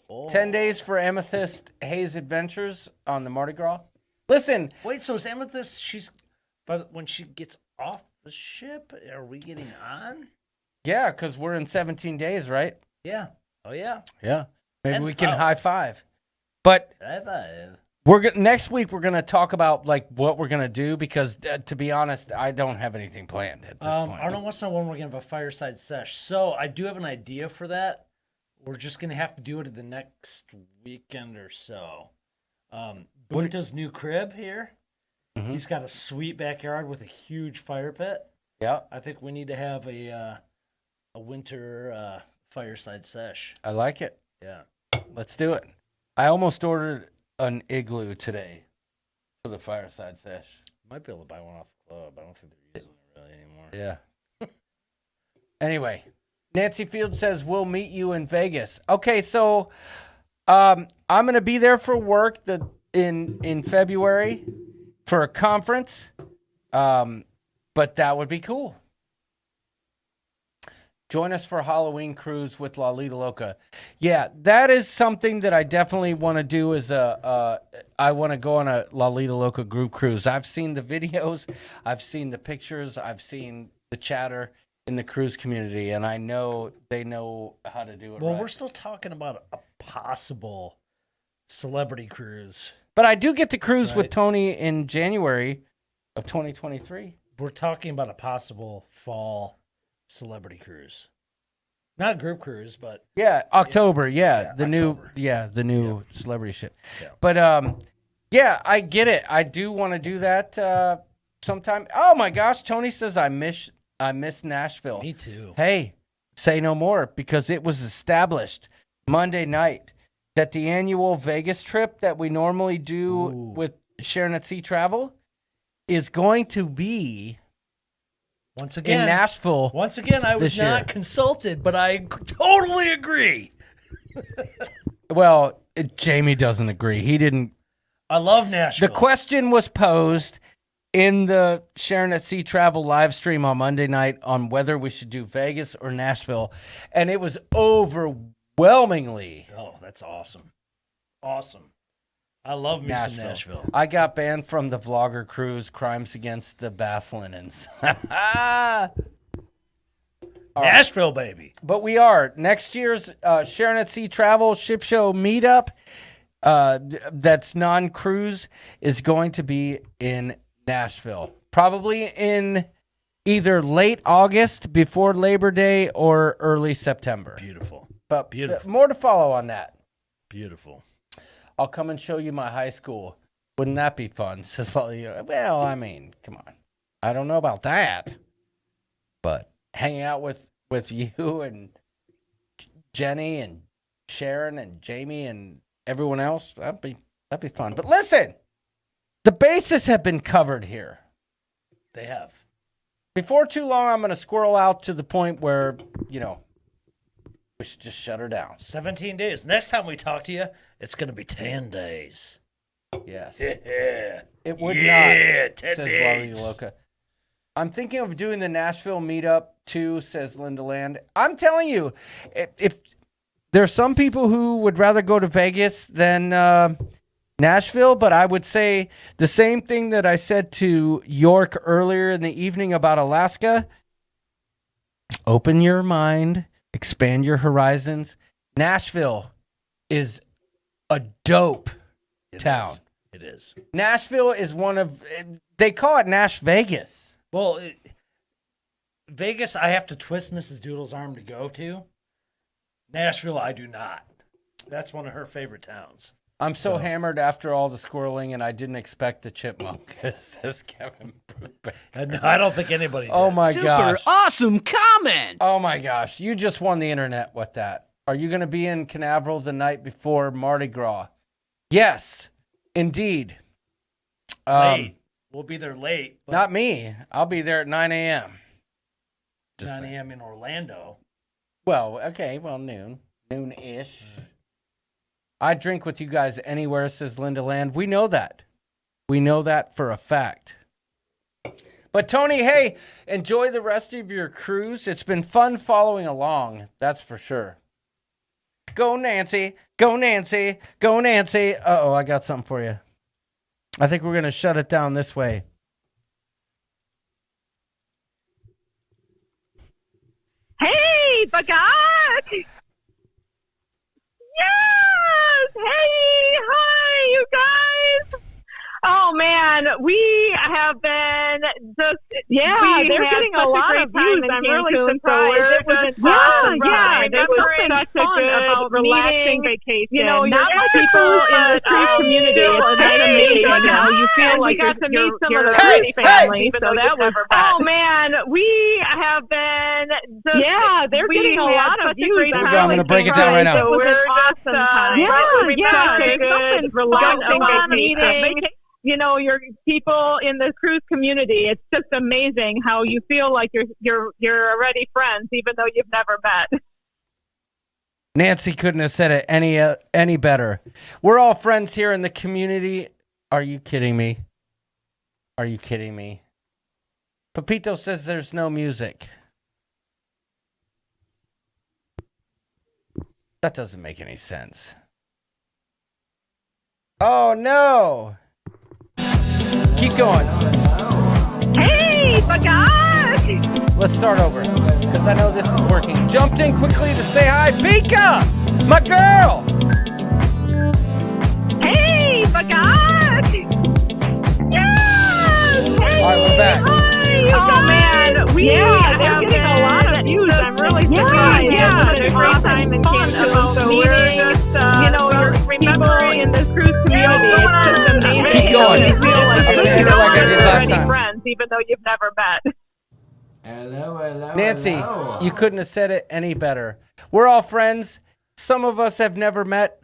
Oh. 10 days for Amethyst Hayes Adventures on the Mardi Gras. Listen. Wait, so is Amethyst, but when she gets off the ship, are we getting on? Yeah, because we're in 17 days, right? Yeah. Oh, yeah. Yeah. Maybe 10 we can oh. high five. But High five. next week we're gonna talk about what we're gonna do because to be honest, I don't have anything planned at this point. Arnold wants to know when we're gonna have a fireside sesh. So I do have an idea for that. We're just gonna have to do it the next weekend or so. Bunta's new crib here. Mm-hmm. He's got a sweet backyard with a huge fire pit. Yeah, I think we need to have a winter fireside sesh. I like it. Yeah. Let's do it. I almost ordered an igloo today for the fireside sesh. Might be able to buy one off the club. I don't think they're using it really anymore. Yeah. Anyway, Nancy Field says we'll meet you in Vegas. Okay, so I'm gonna be there for work in February for a conference. But that would be cool. Join us for a Halloween cruise with La Lita Loca. Yeah, that is something that I definitely want to do. I want to go on a La Lita Loca group cruise. I've seen the videos, I've seen the pictures, I've seen the chatter in the cruise community, and I know they know how to do it. Well, right. we're still talking about a possible celebrity cruise. But I do get to cruise with Tony in January of 2023. We're talking about a possible fall celebrity cruise. Not a group cruise, but yeah, October, the new celebrity ship. Yeah. But yeah, I get it. I do want to do that sometime. Oh my gosh, Tony says I miss Nashville. Me too. Hey, say no more, because it was established Monday night that the annual Vegas trip that we normally do with Sharon at Sea Travel is going to be once again in Nashville. Once again, I was not consulted, but I totally agree. Well, Jamie doesn't agree. He didn't. I love Nashville. The question was posed in the Sharon at Sea Travel live stream on Monday night on whether we should do Vegas or Nashville, and it was overwhelmingly. Oh, that's awesome. Awesome. I love me some Nashville. I got banned from the vlogger cruise, Crimes Against the Bath Linens. Nashville, baby. But we are. Next year's Sharon at Sea Travel Ship Show meetup that's non-cruise is going to be in Nashville. Probably in either late August before Labor Day or early September. Beautiful. But more to follow on that. Beautiful. I'll come and show you my high school. Wouldn't that be fun? Well, I mean, come on. I don't know about that. But hanging out with you and Jenny and Sharon and Jamie and everyone else, that'd be fun. But listen, the bases have been covered here. They have. Before too long, I'm going to squirrel out to the point where, we should just shut her down. 17 days. Next time we talk to you, it's going to be 10 days. Yes. Yeah. It would not, 10 says days. Lolly Loca. I'm thinking of doing the Nashville meetup too, says Linda Land. I'm telling you, if there's some people who would rather go to Vegas than Nashville, but I would say the same thing that I said to York earlier in the evening about Alaska. Open your mind, expand your horizons. Nashville is a dope town. It is. Nashville is they call it Nash Vegas. Well, Vegas, I have to twist Mrs. Doodle's arm to go to. Nashville, I do not. That's one of her favorite towns. I'm so hammered after all the squirreling, and I didn't expect the chipmunk, says Kevin Brubaker. No, I don't think anybody did. Oh, my gosh. Super awesome comment. Oh, my gosh. You just won the internet with that. Are you going to be in Canaveral the night before Mardi Gras? Yes, indeed. Late. We'll be there late. But not me. I'll be there at 9 a.m. 9 a.m. in Orlando. Well, okay. Well, noon. Noon-ish. I drink with you guys anywhere, says Linda Land. We know that. We know that for a fact. But, Tony, hey, enjoy the rest of your cruise. It's been fun following along. That's for sure. Go, Nancy. Go, Nancy. Go, Nancy. Uh-oh, I got something for you. I think we're going to shut it down this way. Hey, Bagat! Yes! Hey! Hi, you guys! Oh, man, we have been just... Yeah, they're getting a lot of views. I'm really surprised. It was it was such a good, relaxing vacation. You know, not like people in the cruise community. It's amazing how you feel like you got to meet some of the cruise family. So that was... Oh, man, we have been... Just, they're getting a lot of views. I'm going to break it down right now. So we're awesome time. Yeah, it's a relaxing vacation. You know, your people in the cruise community. It's just amazing how you feel like you're already friends, even though you've never met. Nancy couldn't have said it any better. We're all friends here in the community. Are you kidding me? Are you kidding me? Pepito says there's no music. That doesn't make any sense. Oh, no. Keep going. Hey, Bagash! Let's start over, because I know this is working. Jumped in quickly to say hi. Pika! My girl! Hey, Bagash! Yes! Hey, All right, we're back. Hi, oh, man. We have getting a lot of views. I'm really surprised. Yeah, there's great time and fun about meeting, your people in this cruise community. It's just amazing. Keep going. You feel like I'm going to end it like I did last time. friends, even though you've never met. Hello. Nancy, you couldn't have said it any better. We're all friends. Some of us have never met.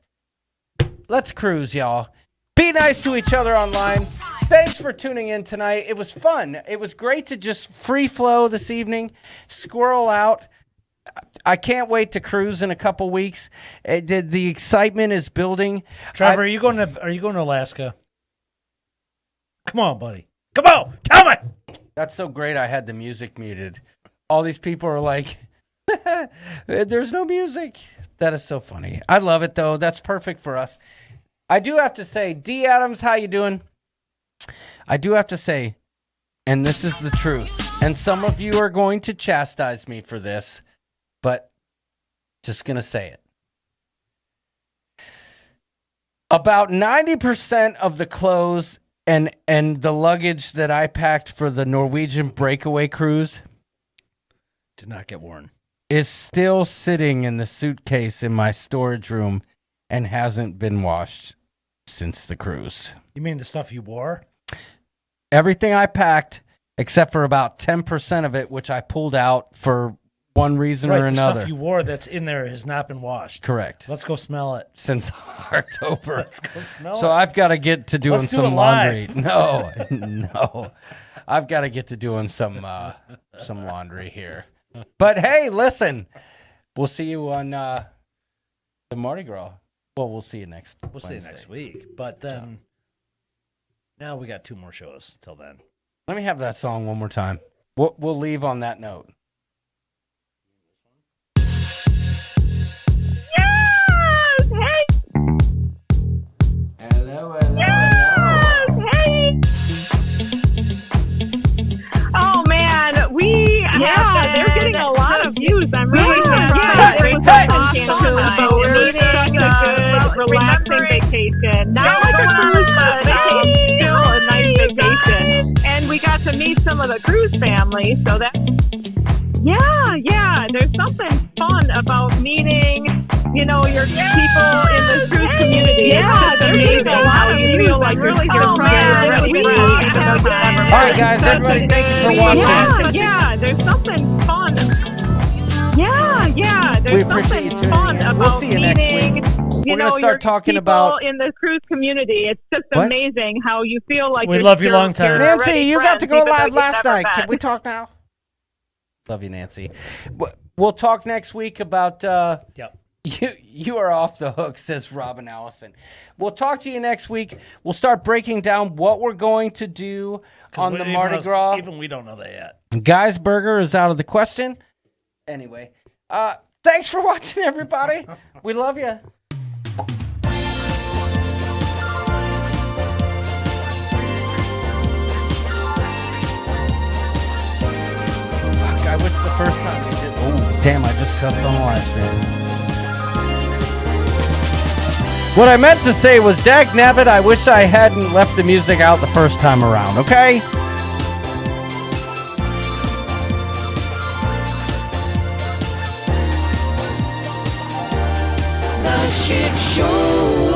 Let's cruise, y'all. Be nice to each other online. Thanks for tuning in tonight. It was fun. It was great to just free flow this evening, squirrel out. I can't wait to cruise in a couple weeks. The excitement is building. Trevor, are you going to Alaska? Come on, buddy. Come on, tell me. That's so great. I had the music muted. All these people are like, "There's no music." That is so funny. I love it though. That's perfect for us. I do have to say, D. Adams, how you doing? I do have to say, and this is the truth, and some of you are going to chastise me for this, but just going to say it. About 90% of the clothes and the luggage that I packed for the Norwegian breakaway cruise did not get worn. Is still sitting in the suitcase in my storage room and hasn't been washed since the cruise. You mean the stuff you wore? Everything I packed, except for about 10% of it, which I pulled out for one reason or another. The stuff you wore that's in there has not been washed. Correct. Let's go smell it. Since October. Let's go smell it. So I've got to get to doing some laundry. No. I've got to get to doing some laundry here. But hey, listen, we'll see you on the Mardi Gras. Well, we'll see you next. We'll see you next week. But then, now we got 2 more shows till then. Let me have that song one more time. We'll leave on that note. Yes! Hey! Hello. Yes! Hey! Oh man, they're getting a lot of views. I'm really surprised. Great time came about meeting such a good, relaxing vacation. Not like a cruise, but still a nice vacation. And we got to meet some of the cruise family, so that. Yeah, there's something fun about meeting, your people in the cruise community. Yeah, it's amazing how you feel like really surprised. All right, guys, everybody, thank you for watching. Yeah, there's something fun. Yeah, there's We appreciate you something tuning fun in. about We'll see you next meeting, week. We're going to start your talking people about... in the cruise community. It's just What? amazing how you feel like We love you long time. Nancy, you got to go friends, even though live you've last never night. met. Can we talk now? Love you, Nancy. We'll talk next week about... Yep. You are off the hook, says Robin Allison. We'll talk to you next week. We'll start breaking down what we're going to do on the Mardi Gras. Even we don't know that yet. Guy's Burger is out of the question. Anyway, thanks for watching, everybody. We love you. I wish the first time we did. Oh, damn, I just cussed on the live stream. What I meant to say was, dag nabbit, I wish I hadn't left the music out the first time around, okay? The Ship Show.